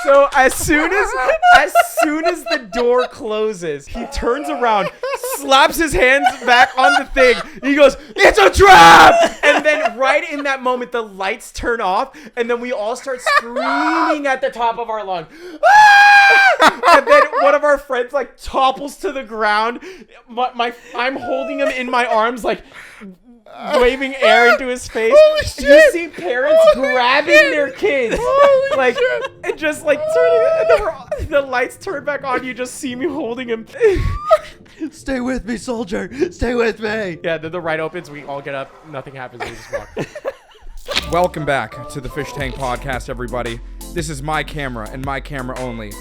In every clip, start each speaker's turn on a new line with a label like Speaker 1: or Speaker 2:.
Speaker 1: So as soon as the door closes, he turns around, slaps his hands back on the thing. He goes, "It's a trap!" And then right in that moment, the lights turn off, and then we all start screaming at the top of our lungs. "Ah!" And then one of our friends like topples to the ground. I'm holding him in my arms, like waving air into his face.
Speaker 2: Holy shit.
Speaker 1: You see parents grabbing their kids.
Speaker 2: Holy
Speaker 1: like
Speaker 2: shit.
Speaker 1: and just like turning the lights turn back on. You just see me holding him.
Speaker 2: Stay with me, soldier. Stay with me.
Speaker 1: Yeah, then the ride opens. We all get up. Nothing happens. We just walk.
Speaker 3: Welcome back to the Phish Tank Podcast, everybody. This is my camera and my camera only.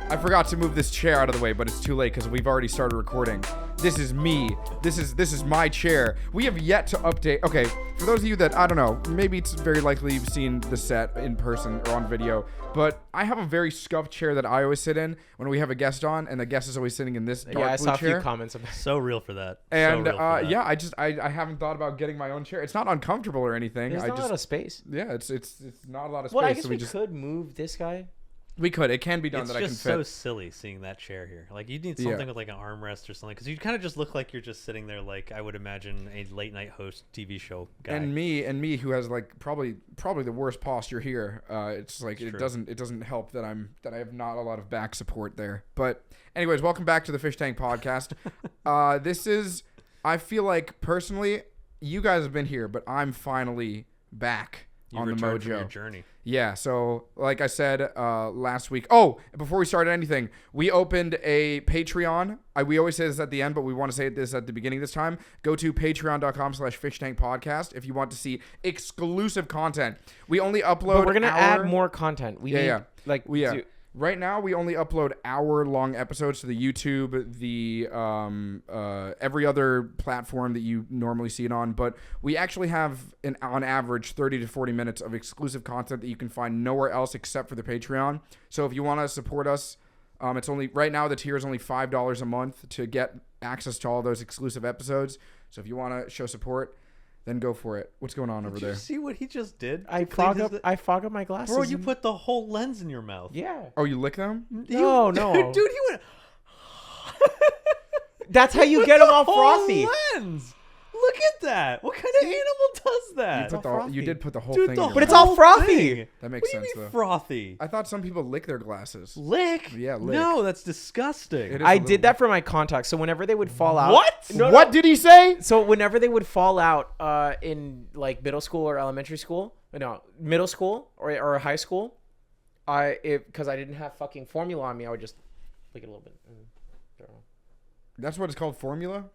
Speaker 3: I forgot to move this chair out of the way, but it's too late because we've already started recording. This is me. This is my chair. We have yet to update. Okay, for those of you that, I don't know, maybe it's very likely you've seen the set in person or on video, but I have a very scuffed chair that I always sit in when we have a guest on, and the guest is always sitting in this dark
Speaker 1: Yeah, I
Speaker 3: blue
Speaker 1: saw a
Speaker 3: chair.
Speaker 1: few comments about it.
Speaker 2: So real for that.
Speaker 3: And
Speaker 2: so real for that.
Speaker 3: yeah, I haven't thought about getting my own chair. It's not uncomfortable or anything.
Speaker 1: There's
Speaker 3: I
Speaker 1: not a
Speaker 3: just
Speaker 1: lot of space.
Speaker 3: yeah, it's not a lot of space.
Speaker 1: Well, I guess
Speaker 3: so
Speaker 1: we
Speaker 3: just
Speaker 1: could move this guy.
Speaker 3: we could. It can be done
Speaker 2: It's
Speaker 3: that I can
Speaker 2: just
Speaker 3: fit.
Speaker 2: so silly seeing that chair here. Like, you need something with like an armrest or something, because you kind of just look like you're just sitting there, like I would imagine a late night host TV show guy.
Speaker 3: And me who has like probably the worst posture here. It's like
Speaker 2: It's
Speaker 3: it
Speaker 2: true.
Speaker 3: doesn't help that I have not a lot of back support there. But anyways, welcome back to the Phish Tank Podcast. This is, I feel like personally you guys have been here, but I'm finally back
Speaker 2: You
Speaker 3: on the
Speaker 2: returned from your
Speaker 3: mojo.
Speaker 2: journey.
Speaker 3: Yeah, so like I said last week. Oh, before we started anything, we opened a Patreon. We always say this at the end, but we want to say this at the beginning this time. Go to patreon.com/phishtankpodcast if you want to see exclusive content. We only upload.
Speaker 1: But we're gonna add more content. We need, like
Speaker 3: Right now, we only upload hour-long episodes to the YouTube, the every other platform that you normally see it on. But we actually have, on average, 30 to 40 minutes of exclusive content that you can find nowhere else except for the Patreon. So if you want to support us, it's only right now the tier is only $5 a month to get access to all those exclusive episodes. So if you want to show support, then go for it. What's going on over
Speaker 2: Did
Speaker 3: there?
Speaker 2: you see what he just did?
Speaker 1: I
Speaker 2: He cleaned
Speaker 1: fog up my glasses.
Speaker 2: Bro, you put the whole lens in your mouth.
Speaker 1: Yeah.
Speaker 3: Oh, you lick them?
Speaker 1: No.
Speaker 2: Dude, he went.
Speaker 1: That's how you get them all
Speaker 2: whole
Speaker 1: frothy.
Speaker 2: lens. Look at that. What kind of animal does that?
Speaker 3: You did put the whole
Speaker 2: Dude,
Speaker 3: thing
Speaker 2: the
Speaker 3: in your
Speaker 1: But it's
Speaker 3: mouth.
Speaker 1: all frothy.
Speaker 2: thing.
Speaker 3: That makes
Speaker 2: What do you
Speaker 3: sense,
Speaker 2: mean
Speaker 3: though.
Speaker 2: frothy?
Speaker 3: I thought some people lick their glasses.
Speaker 2: Lick?
Speaker 3: Yeah, lick.
Speaker 2: No, that's disgusting.
Speaker 3: It is
Speaker 1: I
Speaker 3: a
Speaker 1: did
Speaker 3: little-
Speaker 1: that for my contacts. So whenever they would fall out.
Speaker 2: What?
Speaker 1: No,
Speaker 3: What did he say?
Speaker 1: So whenever they would fall out in like middle school or elementary school, middle school or high school, because I didn't have fucking formula on me, I would just lick it a little bit.
Speaker 3: That's what it's called, formula?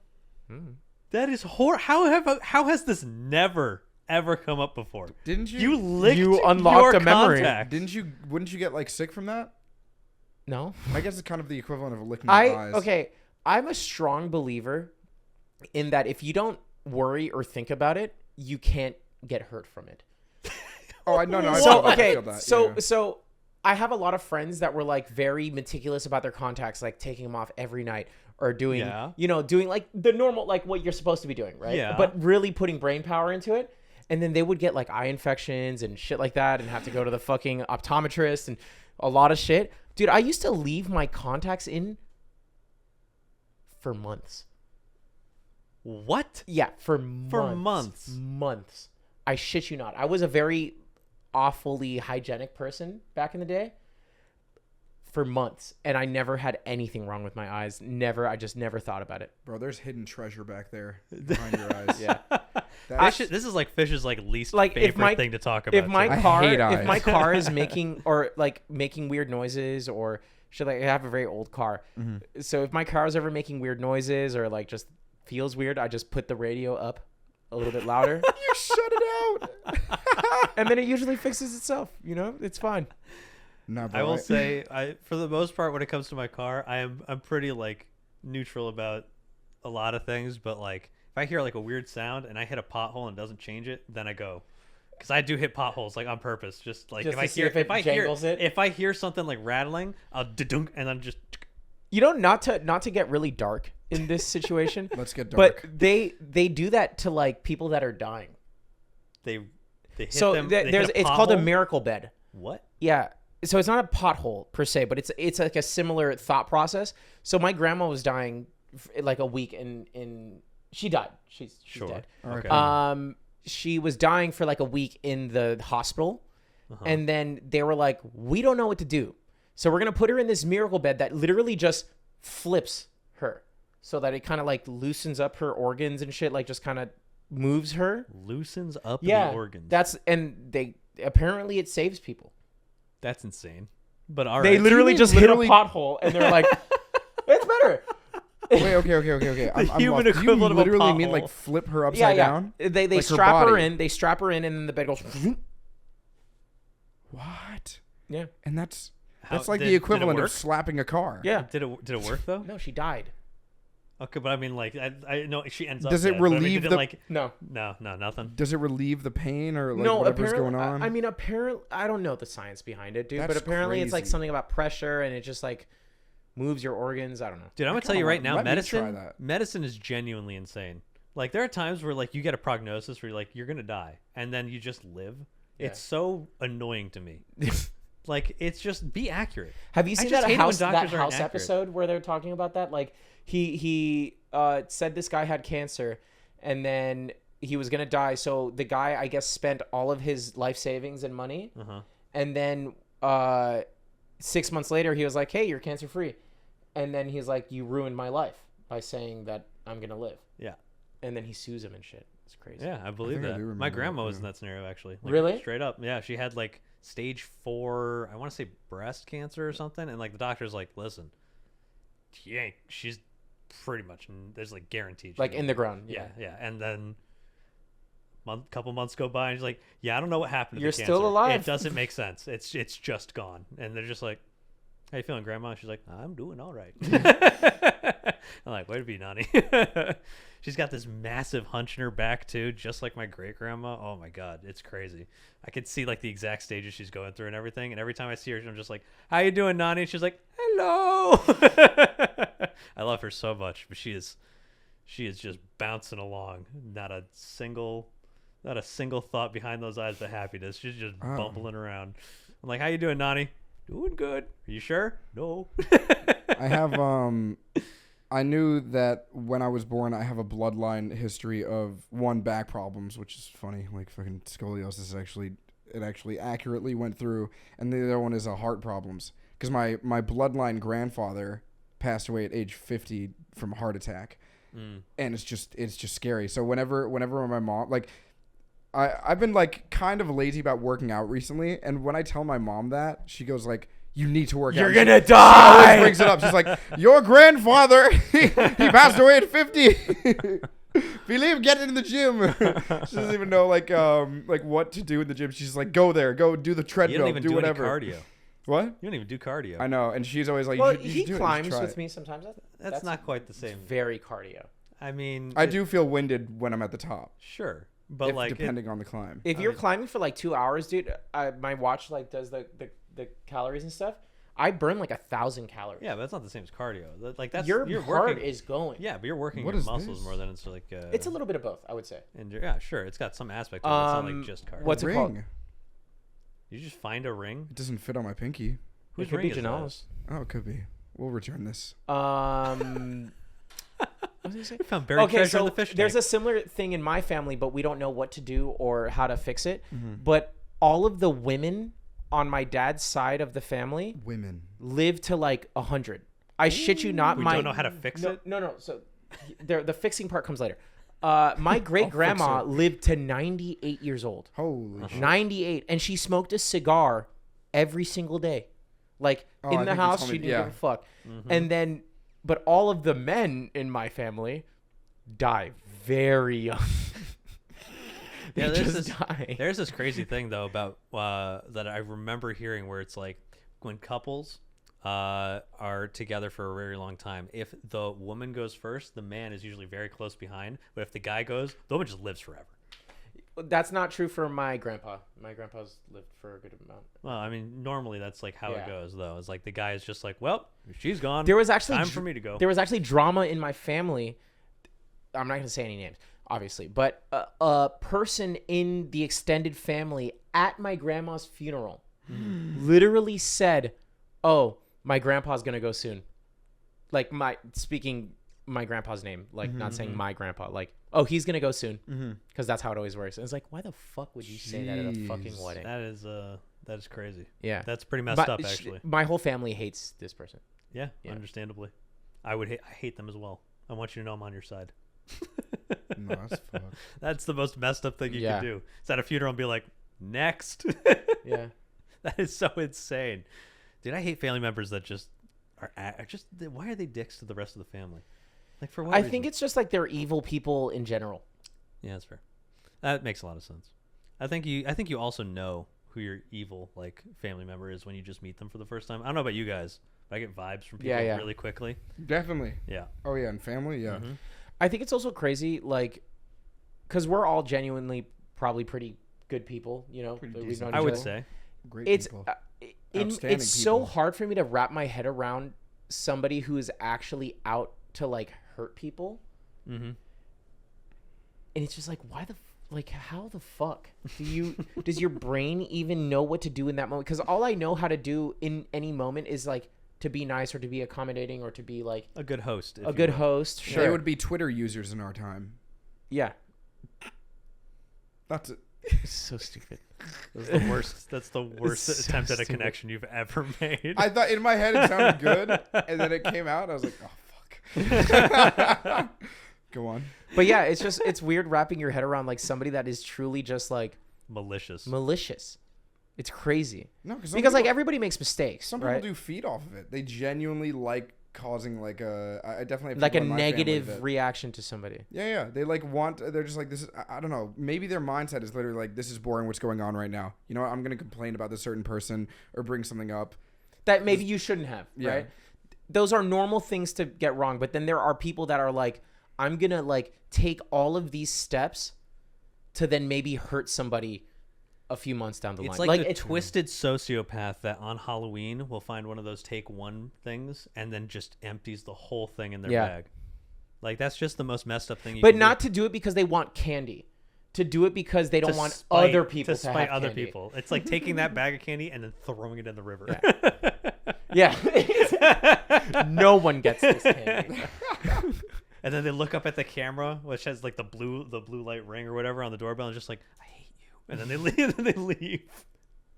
Speaker 2: That is how has this never ever come up before?
Speaker 3: Didn't you?
Speaker 2: You licked
Speaker 1: You unlocked
Speaker 2: your
Speaker 1: a memory.
Speaker 2: contacts.
Speaker 3: Wouldn't you get like sick from that?
Speaker 1: No.
Speaker 3: I guess it's kind of the equivalent of licking your eyes.
Speaker 1: Okay, I'm a strong believer in that if you don't worry or think about it, you can't get hurt from it.
Speaker 3: Oh, I no. I
Speaker 1: So
Speaker 3: feel that, I
Speaker 1: okay,
Speaker 3: feel that,
Speaker 1: so
Speaker 3: yeah.
Speaker 1: so I have a lot of friends that were like very meticulous about their contacts, like taking them off every night or doing, doing like the normal, like what you're supposed to be doing, right?
Speaker 2: Yeah.
Speaker 1: But really putting brain power into it. And then they would get like eye infections and shit like that and have to go to the fucking optometrist and a lot of shit. Dude, I used to leave my contacts in for months.
Speaker 2: What?
Speaker 1: Yeah, for months. Months. I shit you not. I was a very awfully hygienic person back in the day for months, and I never had anything wrong with my eyes. Never. I just never thought about it.
Speaker 3: Bro, there's hidden treasure back there behind your eyes.
Speaker 1: Yeah.
Speaker 2: This is like Fish's like least
Speaker 1: Like, if
Speaker 2: favorite
Speaker 1: my-
Speaker 2: thing to talk about.
Speaker 1: If my
Speaker 3: I
Speaker 1: car,
Speaker 3: hate
Speaker 1: if
Speaker 3: eyes.
Speaker 1: my car is making weird noises or shit, like I have a very old car, so if my car is ever making weird noises or like just feels weird, I just put the radio up a little bit louder,
Speaker 3: You shut it out.
Speaker 1: and then it usually fixes itself. It's fine.
Speaker 3: Nah, bro,
Speaker 2: I will say, for the most part, when it comes to my car, I'm pretty like neutral about a lot of things. But like, if I hear like a weird sound and I hit a pothole and it doesn't change it, then I go, because I do hit potholes like on purpose. Just like
Speaker 1: Just
Speaker 2: if
Speaker 1: to see if it jangles it?
Speaker 2: if I hear something like rattling, I'll dunk and then just.
Speaker 1: Not to get really dark in this situation.
Speaker 3: Let's get dark.
Speaker 1: But they do that to like people that are dying.
Speaker 2: They hit
Speaker 1: So
Speaker 2: them. They hit a
Speaker 1: it's called a
Speaker 2: pothole?
Speaker 1: miracle bed.
Speaker 2: What?
Speaker 1: Yeah. so it's not a pothole per se, but it's like a similar thought process. So my grandma was dying like a week in she died. She's dead.
Speaker 2: Okay.
Speaker 1: She was dying for like a week in the hospital, and then they were like, we don't know what to do, so we're gonna put her in this miracle bed that literally just flips her, so that it kind of like loosens up her organs and shit, like just kind of moves her.
Speaker 2: Loosens up
Speaker 1: Yeah,
Speaker 2: the organs.
Speaker 1: they apparently it saves people.
Speaker 2: That's insane. But all right.
Speaker 1: They literally just
Speaker 3: literally-
Speaker 1: hit a pothole and they're like, it's better.
Speaker 3: Wait, okay. I'm
Speaker 2: human
Speaker 3: lost.
Speaker 2: equivalent of
Speaker 3: You
Speaker 2: a
Speaker 3: literally mean
Speaker 2: pothole.
Speaker 3: like flip her upside down?
Speaker 1: They
Speaker 3: Like her
Speaker 1: strap her
Speaker 3: body.
Speaker 1: in. They strap her in, and then the bed goes.
Speaker 3: What?
Speaker 1: Yeah.
Speaker 3: And that's
Speaker 2: How-
Speaker 3: like
Speaker 2: did-
Speaker 3: the
Speaker 2: did it
Speaker 3: equivalent of
Speaker 2: work?
Speaker 3: slapping a car.
Speaker 1: Yeah.
Speaker 2: Did it work though?
Speaker 1: No, she died.
Speaker 2: Okay, but I mean, like, I know she ends up.
Speaker 3: Does it
Speaker 2: dead, but I mean,
Speaker 3: relieve
Speaker 2: did
Speaker 3: the-
Speaker 2: it, like?
Speaker 1: No.
Speaker 2: No, nothing.
Speaker 3: Does it relieve the pain or like
Speaker 1: No,
Speaker 3: whatever's
Speaker 1: apparently.
Speaker 3: going on?
Speaker 1: I mean, apparently, I don't know the science behind it, dude.
Speaker 3: That's
Speaker 1: but apparently, it's like
Speaker 3: crazy.
Speaker 1: something about pressure, and it just like moves your organs. I don't know.
Speaker 2: Dude, I'm gonna tell
Speaker 3: kinda
Speaker 2: you right
Speaker 3: want-
Speaker 2: now,
Speaker 3: let me try
Speaker 2: medicine.
Speaker 3: that.
Speaker 2: Medicine is genuinely insane. Like, there are times where like you get a prognosis where you're like you're gonna die, and then you just live.
Speaker 1: Yeah.
Speaker 2: It's so annoying to me. Like, it's just be accurate.
Speaker 1: Have you
Speaker 2: I
Speaker 1: seen
Speaker 2: just
Speaker 1: that
Speaker 2: hate it when
Speaker 1: house
Speaker 2: doctors aren't accurate.
Speaker 1: episode where they're talking about that? Like he said this guy had cancer, and then he was gonna die. So the guy, I guess, spent all of his life savings and money, and then 6 months later, he was like, "Hey, you're cancer free," and then he's like, "You ruined my life by saying that I'm gonna live."
Speaker 2: Yeah.
Speaker 1: And then he sues him and shit. It's crazy.
Speaker 2: Yeah, I believe
Speaker 3: think I
Speaker 2: that.
Speaker 3: do remember
Speaker 2: My
Speaker 3: that,
Speaker 2: grandma was
Speaker 3: yeah.
Speaker 2: in that scenario actually. Like,
Speaker 1: Really?
Speaker 2: Straight up. Yeah, she had like stage 4, I want to say breast cancer or something, and like the doctor's like, "Listen, she's pretty much there's like guaranteed." she's
Speaker 1: Like
Speaker 2: gonna
Speaker 1: in the
Speaker 2: live."
Speaker 1: ground.
Speaker 2: Yeah, yeah. And then couple months go by and she's like, "Yeah, I don't know what happened to
Speaker 1: You're
Speaker 2: the cancer.
Speaker 1: still alive."
Speaker 2: It doesn't make sense. It's just gone." And they're just like, "How you feeling, Grandma?" She's like, "I'm doing all right." I'm like, "Way to be, Nani." She's got this massive hunch in her back too, just like my great grandma. Oh my god, it's crazy. I could see like the exact stages she's going through and everything. And every time I see her, I'm just like, "How you doing, Nani?" And she's like, "Hello." I love her so much, but she is just bouncing along. Not a single thought behind those eyes but happiness. She's just bumbling around. I'm like, "How you doing, Nani?" "Doing good." "Are you sure?" "No."
Speaker 3: I have I knew that when I was born I have a bloodline history of back problems, which is funny, like fucking scoliosis actually accurately went through, and the other one is heart problems, because my bloodline grandfather passed away at age 50 from a heart attack. And it's just scary. So whenever my mom, like, I've been like kind of lazy about working out recently, and when I tell my mom that, she goes like, "You need to work out."
Speaker 1: You're gonna
Speaker 3: She always
Speaker 1: die.
Speaker 3: brings it up. She's like, "Your grandfather, he passed away at 50. Believe, get in the gym." She doesn't even know like what to do in the gym. She's like, "Go there, go do the
Speaker 2: You
Speaker 3: treadmill,
Speaker 2: don't even do
Speaker 3: whatever."
Speaker 2: any cardio.
Speaker 3: What?
Speaker 2: You don't even do cardio.
Speaker 3: I know, and she's always like,
Speaker 1: Well,
Speaker 3: "You should
Speaker 1: he
Speaker 3: do it. You should
Speaker 1: climbs
Speaker 3: try
Speaker 1: with
Speaker 3: it."
Speaker 1: me sometimes.
Speaker 2: That's not quite the same.
Speaker 1: Very cardio.
Speaker 2: I mean,
Speaker 3: I do feel winded when I'm at the top,
Speaker 2: sure, but like
Speaker 3: depending on the climb.
Speaker 1: If you're climbing for like 2 hours, dude, my watch like does the calories and stuff. I burn like 1,000 calories.
Speaker 2: yeah, but that's not the same as cardio. Like that's
Speaker 1: Your
Speaker 2: you're
Speaker 1: heart
Speaker 2: working.
Speaker 1: is going.
Speaker 2: Yeah, but you're working
Speaker 3: What
Speaker 2: your
Speaker 3: is
Speaker 2: muscles
Speaker 3: this?
Speaker 2: more than it's like.
Speaker 1: It's a little bit of both, I would say.
Speaker 2: And yeah, sure, it's got some aspect of it. It's not like just cardio.
Speaker 1: what's it
Speaker 3: Ring.
Speaker 1: called?
Speaker 2: You just find a ring.
Speaker 3: It doesn't fit on my pinky.
Speaker 2: Whose
Speaker 1: It could
Speaker 2: ring
Speaker 1: be
Speaker 2: is that?
Speaker 1: Janelle's.
Speaker 3: Oh, it could be. We'll return this.
Speaker 1: What was I gonna say?
Speaker 2: We found buried treasure in the fish
Speaker 1: there's
Speaker 2: tank.
Speaker 1: a similar thing in my family, but we don't know what to do or how to fix it.
Speaker 3: Mm-hmm.
Speaker 1: But all of the women on my dad's side of the family
Speaker 3: Women.
Speaker 1: live to like 100. I shit you not.
Speaker 2: We
Speaker 1: my
Speaker 2: don't know how to fix it?
Speaker 1: No. So the fixing part comes later. My great grandma
Speaker 3: it.
Speaker 1: lived to 98 years old.
Speaker 3: Holy shit.
Speaker 1: 98, and she smoked a cigar every single day. Like
Speaker 3: Oh, I
Speaker 1: in the
Speaker 3: think you
Speaker 1: house,
Speaker 3: told
Speaker 1: she
Speaker 3: me-
Speaker 1: didn't
Speaker 3: yeah.
Speaker 1: give a fuck.
Speaker 2: Mm-hmm.
Speaker 1: And then, but all of the men in my family die very young. They
Speaker 2: Yeah, there's
Speaker 1: just
Speaker 2: this-
Speaker 1: die.
Speaker 2: There's this crazy thing though about that I remember hearing where it's like when couples are together for a very long time, if the woman goes first, the man is usually very close behind. But if the guy goes, the woman just lives forever.
Speaker 1: That's not true for my grandpa. My grandpa's lived for a good amount.
Speaker 2: Well, I mean, normally that's like how
Speaker 1: Yeah.
Speaker 2: it goes, though. It's like the guy is just like, "Well, she's gone.
Speaker 1: There was actually
Speaker 2: time for me to go."
Speaker 1: There was actually drama in my family. I'm not going to say any names, obviously, but a person in the extended family at my grandma's funeral literally said, "Oh, my grandpa's gonna go soon." Like speaking my grandpa's name, like not saying my grandpa, like, "Oh, he's gonna go soon," because that's how it always works. And it's like, why the fuck would you say that at a fucking wedding?
Speaker 2: That is crazy.
Speaker 1: Yeah,
Speaker 2: that's pretty messed up. Actually,
Speaker 1: my whole family hates this person.
Speaker 2: Yeah, understandably. I hate them as well. I want you to know I'm on your side.
Speaker 3: No, that's fucked.
Speaker 2: That's the most messed up thing you can do. Is at a funeral and be like, next.
Speaker 1: Yeah,
Speaker 2: that is so insane, dude. I hate family members that just are just. Why are they dicks to the rest of the family? Like for what reason?
Speaker 1: think it's just like they're evil people in general.
Speaker 2: Yeah, that's fair. That makes a lot of sense. I think you also know who your evil like family member is when you just meet them for the first time. I don't know about you guys, but I get vibes from people really quickly.
Speaker 3: Definitely.
Speaker 2: Yeah.
Speaker 3: Oh yeah, and family. Yeah.
Speaker 2: Mm-hmm.
Speaker 1: I think it's also crazy, like, because we're all genuinely probably pretty good people, you know. We've known
Speaker 2: I
Speaker 1: each
Speaker 2: would
Speaker 1: other.
Speaker 2: say.
Speaker 3: Great
Speaker 1: It's
Speaker 3: people.
Speaker 1: it's so hard for me to wrap my head around somebody who is actually out to like hurt people.
Speaker 2: Mm-hmm.
Speaker 1: And it's just like, how the fuck does your brain even know what to do in that moment? Because all I know how to do in any moment is like to be nice or to be accommodating or to be like
Speaker 2: a good host.
Speaker 1: A good host. Sure.
Speaker 3: They would be Twitter users in our time.
Speaker 1: Yeah.
Speaker 3: That's it.
Speaker 1: It's so stupid.
Speaker 2: That's the worst. That's the worst attempt at a connection you've ever made.
Speaker 3: I thought in my head it sounded good, and then it came out. I was like, oh fuck. Go on.
Speaker 1: But yeah, it's weird wrapping your head around like somebody that is truly just like
Speaker 2: malicious.
Speaker 1: It's crazy.
Speaker 3: No,
Speaker 1: because like everybody makes mistakes.
Speaker 3: Some people do feed off of it. They genuinely like causing like I definitely have
Speaker 1: like a
Speaker 3: in my
Speaker 1: negative reaction to somebody.
Speaker 3: Yeah. They like they're just like, this is, I don't know. Maybe their mindset is literally like, this is boring. What's going on right now? You know what? I'm going to complain about this certain person or bring something up
Speaker 1: that maybe you shouldn't have.
Speaker 3: Yeah.
Speaker 1: Right. Those are normal things to get wrong. But then there are people that are like, I'm going to like take all of these steps to then maybe hurt somebody a few months down the line.
Speaker 2: It's like a twisted sociopath that on Halloween will find one of those take one things and then just empties the whole thing in their bag. Like that's just the most messed up thing you can do.
Speaker 1: But not to do it because they want candy. To do it because they don't want other people to spite
Speaker 2: other
Speaker 1: candy.
Speaker 2: people. It's like taking that bag of candy and then throwing it in the river.
Speaker 1: Yeah. No one gets this candy.
Speaker 2: And then they look up at the camera, which has like the blue light ring or whatever on the doorbell, and just like, I hate you. And then they leave.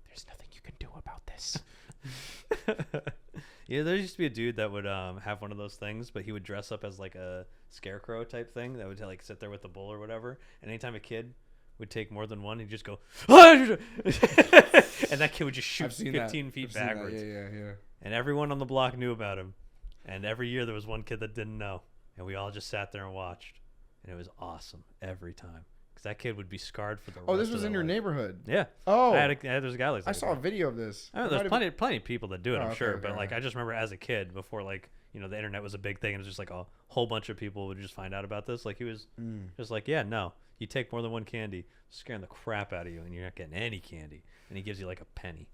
Speaker 1: There's nothing you can do about this.
Speaker 2: Yeah, there used to be a dude that would have one of those things, but he would dress up as like a scarecrow type thing that would like sit there with the bull or whatever. And anytime a kid would take more than one, he'd just go, and that kid would just shoot 15 feet backwards.
Speaker 3: Yeah.
Speaker 2: And everyone on the block knew about him. And every year there was one kid that didn't know. And we all just sat there and watched. And it was awesome every time. Because that kid would be scarred for the rest of their life.
Speaker 3: Oh, this was in your neighborhood?
Speaker 2: Yeah.
Speaker 3: Oh.
Speaker 2: There's a guy like that.
Speaker 3: I saw a video of this.
Speaker 2: I know, there's plenty of people that do it, I'm sure.
Speaker 3: Okay,
Speaker 2: But like, I just remember as a kid, before like, you know, the internet was a big thing, and it was just like a whole bunch of people would just find out about this. Like he was just like, yeah, no, you take more than one candy, scaring the crap out of you, and you're not getting any candy. And he gives you like a penny.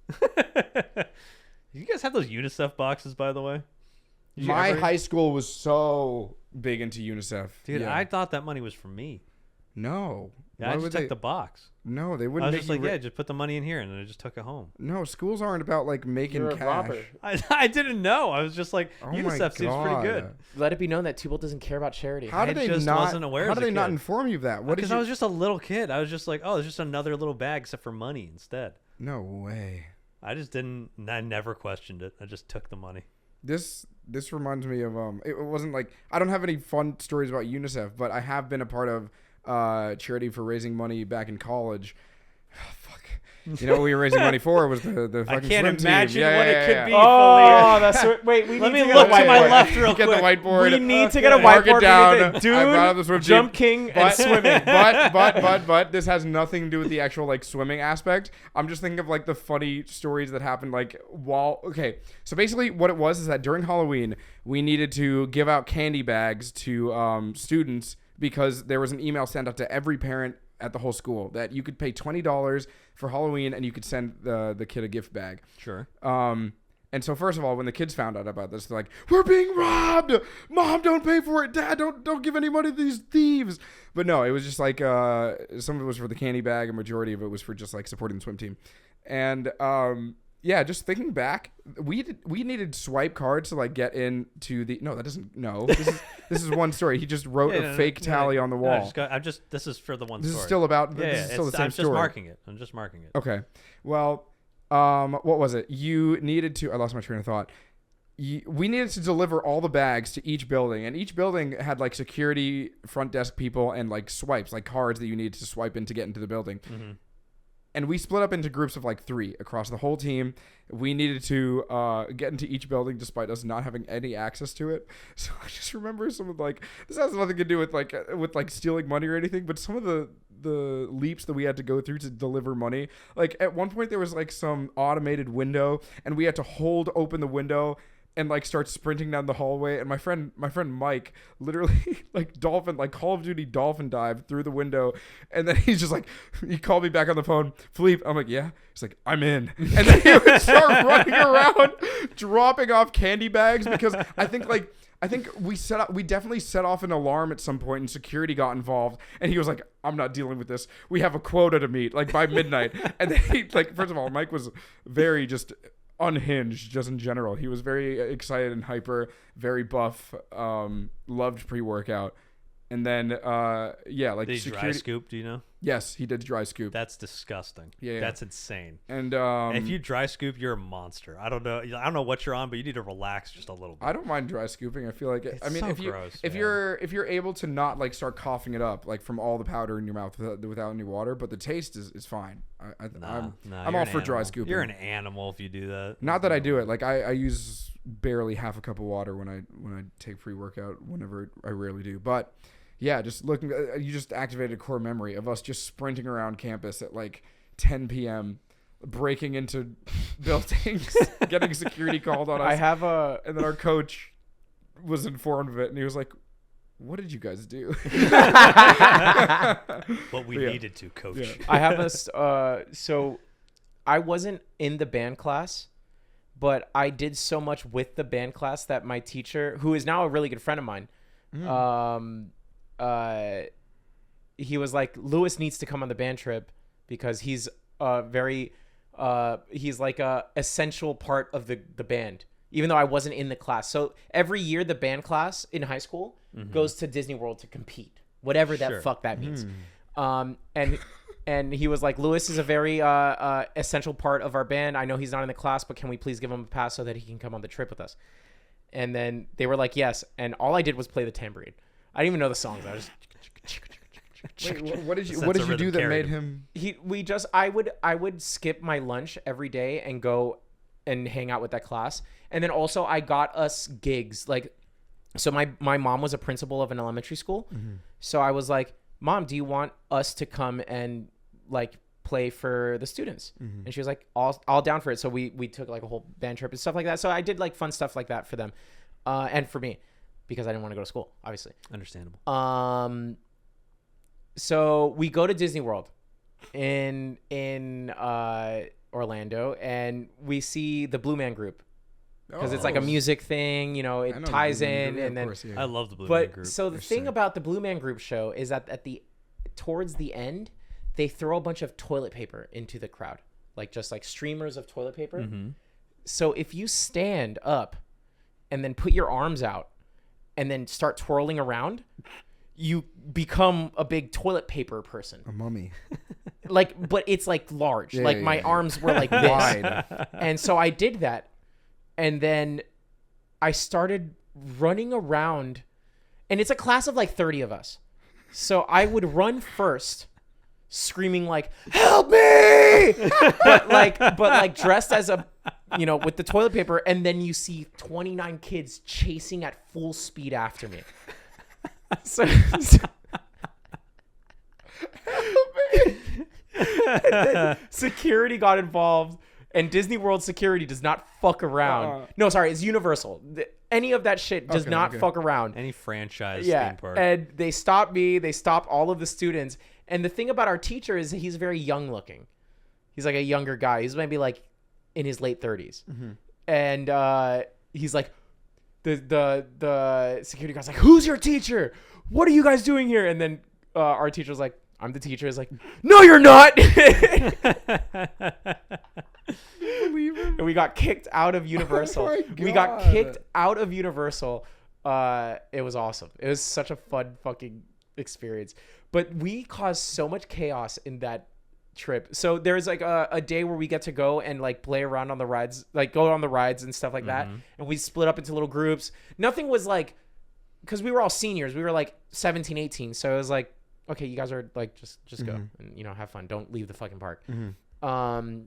Speaker 2: You guys have those UNICEF boxes, by the way?
Speaker 3: My high school was so big into UNICEF.
Speaker 2: Dude, I thought that money was for me.
Speaker 3: No.
Speaker 2: Yeah, I just took the box.
Speaker 3: No, they
Speaker 2: I
Speaker 3: wouldn't.
Speaker 2: was just like, yeah, just put the money in here, and then I just took it home.
Speaker 3: No, schools aren't about like making
Speaker 1: You're a
Speaker 3: cash.
Speaker 1: robber.
Speaker 2: I didn't know. I was just like,
Speaker 3: Oh
Speaker 2: UNICEF seems pretty good.
Speaker 1: Let it be known that Tubal doesn't care about charity.
Speaker 3: How did
Speaker 2: I
Speaker 3: they
Speaker 2: just
Speaker 3: not?
Speaker 2: wasn't aware
Speaker 3: How
Speaker 2: as
Speaker 3: did
Speaker 2: a
Speaker 3: they not
Speaker 2: kid.
Speaker 3: inform you of that? What did
Speaker 2: Because
Speaker 3: you?
Speaker 2: I was just a little kid. I was just like, oh, it's just another little bag except for money instead.
Speaker 3: No way.
Speaker 2: I just didn't. I never questioned it. I just took the money.
Speaker 3: This reminds me of it wasn't like, I don't have any fun stories about UNICEF, but I have been a part of charity for raising money back in college. Oh, fuck. You know what we were raising money for was the fucking
Speaker 2: I can't
Speaker 3: swim team.
Speaker 2: imagine
Speaker 3: Yeah,
Speaker 2: what
Speaker 3: yeah,
Speaker 2: it could
Speaker 3: yeah.
Speaker 2: be.
Speaker 1: Oh, that's what, wait. We
Speaker 2: Let
Speaker 1: need
Speaker 2: me
Speaker 1: to
Speaker 2: look
Speaker 1: get a
Speaker 2: to my
Speaker 1: whiteboard.
Speaker 2: left real
Speaker 3: Get
Speaker 2: quick.
Speaker 3: the whiteboard.
Speaker 1: We need to get a
Speaker 3: Mark it
Speaker 1: whiteboard.
Speaker 3: down.
Speaker 1: We need to-
Speaker 3: I brought up the
Speaker 1: Dude,
Speaker 3: swim team.
Speaker 1: jump king, and swimming.
Speaker 3: But this has nothing to do with the actual like swimming aspect. I'm just thinking of like the funny stories that happened like while. Okay, so basically what it was is that during Halloween we needed to give out candy bags to students because there was an email sent out to every parent at the whole school that you could pay $20 for Halloween and you could send the kid a gift bag.
Speaker 2: Sure.
Speaker 3: And so first of all, when the kids found out about this, they're like, "We're being robbed! Mom, don't pay for it! Dad, don't give any money to these thieves!" But no, it was just like some of it was for the candy bag, a majority of it was for just like supporting the swim team. And yeah, just thinking back, we needed swipe cards to like get into the. No, that doesn't. No, this is one story. He just wrote a fake tally on the wall.
Speaker 2: This is for the one
Speaker 3: This
Speaker 2: story.
Speaker 3: is still about. This is still the same
Speaker 2: I'm
Speaker 3: story.
Speaker 2: I'm just marking it.
Speaker 3: Okay. Well, what was it? You needed to. I lost my train of thought. We needed to deliver all the bags to each building, and each building had like security front desk people and like swipes, like cards that you needed to swipe in to get into the building.
Speaker 2: Mm-hmm.
Speaker 3: And we split up into groups of like 3 across the whole team. We needed to get into each building despite us not having any access to it. So I just remember some of like, this has nothing to do with like stealing money or anything, but some of the leaps that we had to go through to deliver money. Like at one point there was like some automated window, and we had to hold open the window and like start sprinting down the hallway, and my friend Mike literally like Call of Duty dolphin dived through the window, and then he's just like, he called me back on the phone, Philippe. I'm like, yeah. He's like, I'm in, and then he would start running around dropping off candy bags, because I think we definitely set off an alarm at some point, and security got involved, and he was like, I'm not dealing with this. We have a quota to meet like by midnight. And then he, like, first of all, Mike was very just unhinged just in general. He was very excited and hyper, very buff, loved pre-workout. And then like
Speaker 2: did he
Speaker 3: security
Speaker 2: dry scoop, do you know?
Speaker 3: Yes, he did dry scoop.
Speaker 2: That's disgusting.
Speaker 3: Yeah.
Speaker 2: That's insane.
Speaker 3: And
Speaker 2: if you dry scoop, you're a monster. I don't know what you're on, but you need to relax just a little bit.
Speaker 3: I don't mind dry scooping. I feel like
Speaker 2: gross,
Speaker 3: if you're able to not like start coughing it up like from all the powder in your mouth without any water, but the taste is fine. I'm all for dry scooping.
Speaker 2: You're an animal if you do that.
Speaker 3: Not that I do it. Like I use barely half a cup of water when I take pre-workout, whenever I rarely do. But yeah, just looking, you just activated a core memory of us just sprinting around campus at like 10 p.m., breaking into buildings, getting security called on us. And then our coach was informed of it, and he was like, what did you guys do?
Speaker 2: What we needed to, coach.
Speaker 3: Yeah.
Speaker 1: I have so I wasn't in the band class, but I did so much with the band class that my teacher, who is now a really good friend of mine, he was like, Lewis needs to come on the band trip because he's he's like a essential part of the band, even though I wasn't in the class. So every year the band class in high school goes to Disney World to compete, whatever that fuck that means. And he was like, Lewis is a very essential part of our band. I know he's not in the class, but can we please give him a pass so that he can come on the trip with us? And then they were like, yes. And all I did was play the tambourine. I didn't even know the songs. I was just
Speaker 3: Wait, what did you do that made him?
Speaker 1: I would skip my lunch every day and go and hang out with that class. And then also I got us gigs. Like, so my mom was a principal of an elementary school. Mm-hmm. So I was like, Mom, do you want us to come and like play for the students? Mm-hmm. And she was like, all down for it. So we took like a whole band trip and stuff like that. So I did like fun stuff like that for them, and for me, because I didn't want to go to school, obviously.
Speaker 2: Understandable.
Speaker 1: So we go to Disney World in Orlando, and we see the Blue Man Group because it's like a music thing, you know. It ties in, and then
Speaker 3: course, yeah.
Speaker 2: I love the Blue Man Group.
Speaker 1: But so the thing about the Blue Man Group show is that towards the end, they throw a bunch of toilet paper into the crowd, like just like streamers of toilet paper. Mm-hmm. So if you stand up and then put your arms out and then start twirling around, you become a big toilet paper person.
Speaker 3: A mummy.
Speaker 1: Like, but it's like large. Yeah, like my arms were like this. Wide. And so I did that. And then I started running around, and it's a class of like 30 of us. So I would run first, screaming like, help me! but like dressed as a, you know, with the toilet paper. And then you see 29 kids chasing at full speed after me. So security got involved, and Disney World security does not fuck around. No, sorry, it's Universal. Any of that shit does not fuck around.
Speaker 2: Any franchise theme park.
Speaker 1: And they stopped me. They stopped all of the students. And the thing about our teacher is he's very young looking. He's like a younger guy. He's maybe like in his late 30s. Mm-hmm. And he's like, the security guard's like, who's your teacher? What are you guys doing here? And then our teacher's like, I'm the teacher. Is like, no, you're not.
Speaker 3: Believe him.
Speaker 1: and we got kicked out of Universal.
Speaker 3: Oh my
Speaker 1: We got
Speaker 3: God.
Speaker 1: kicked out of Universal. It was awesome. It was such a fun fucking experience. But we caused so much chaos in that trip. So there's like a day where we get to go and like play around on the rides, like go on the rides and stuff like that. And we split up into little groups. Nothing was like, because we were all seniors. We were like 17, 18. So it was like, okay, you guys are like, just go and, you know, have fun. Don't leave the fucking park. None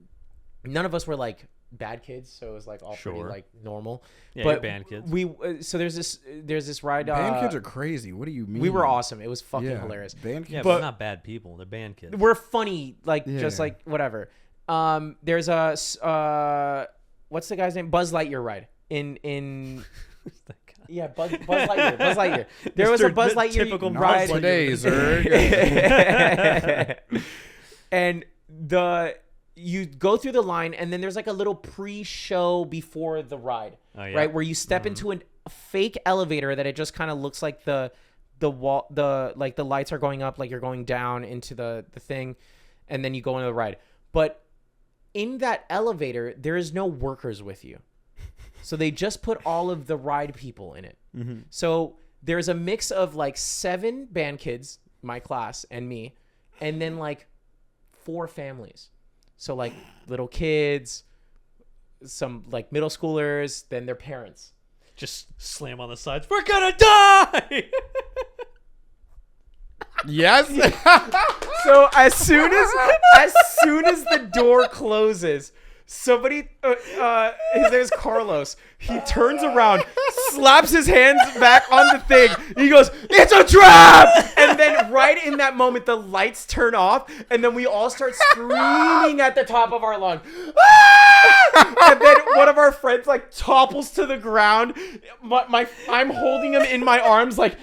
Speaker 1: of us were like bad kids, so it was like all pretty like normal.
Speaker 2: Yeah,
Speaker 1: but
Speaker 2: you're band kids.
Speaker 1: So there's this ride.
Speaker 3: Band kids are crazy. What do you mean?
Speaker 1: We were awesome. It was fucking hilarious.
Speaker 3: Band kids.
Speaker 2: Yeah, but not bad people. They're band kids.
Speaker 1: We're funny, like just like whatever. There's a what's the guy's name? Buzz Lightyear ride in. Yeah, Buzz Lightyear. Buzz Lightyear. There was a Buzz Lightyear
Speaker 2: typical
Speaker 1: ride.
Speaker 3: Nowadays,
Speaker 1: And you go through the line, and then there's like a little pre-show before the ride, right? Where you step into a fake elevator that it just kind of looks like the wall, like the lights are going up, like you're going down into the thing, and then you go into the ride. But in that elevator, there is no workers with you. So they just put all of the ride people in it. So there's a mix of like 7 band kids, my class and me, and then like 4 families. So like little kids, some like middle schoolers, then their parents.
Speaker 2: Just slam on the sides. We're gonna die.
Speaker 3: Yes.
Speaker 1: So as soon as the door closes, somebody, his name is Carlos. He turns around, slaps his hands back on the thing. He goes, "It's a trap!" And then right in that moment, the lights turn off, and then we all start screaming at the top of our lungs. "Ah!" And then one of our friends like topples to the ground. I'm holding him in my arms, like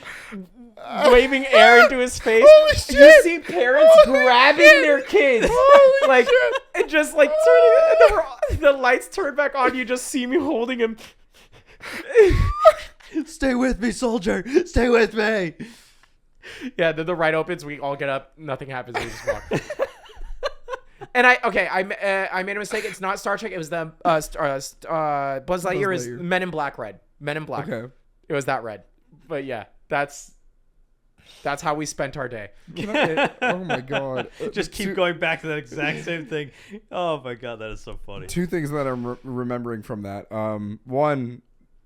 Speaker 1: waving air into his face.
Speaker 3: Holy shit.
Speaker 1: You see parents grabbing their kids,
Speaker 3: Holy
Speaker 1: like
Speaker 3: shit.
Speaker 1: and just like turning. The lights turn back on. You just see me holding him.
Speaker 2: Stay with me, soldier. Stay with me.
Speaker 1: Yeah, then the ride opens. We all get up. Nothing happens. We just walk. And I made a mistake. It's not Star Trek. It was the Buzz Lightyear is
Speaker 3: Lightyear.
Speaker 1: Men in Black red. Men in Black.
Speaker 3: Okay.
Speaker 1: It was that red. But yeah, that's how we spent our day.
Speaker 3: Oh my God.
Speaker 2: Just keep going back to that exact same thing. Oh my God, that is so funny.
Speaker 3: 2 things that I'm remembering from that. One,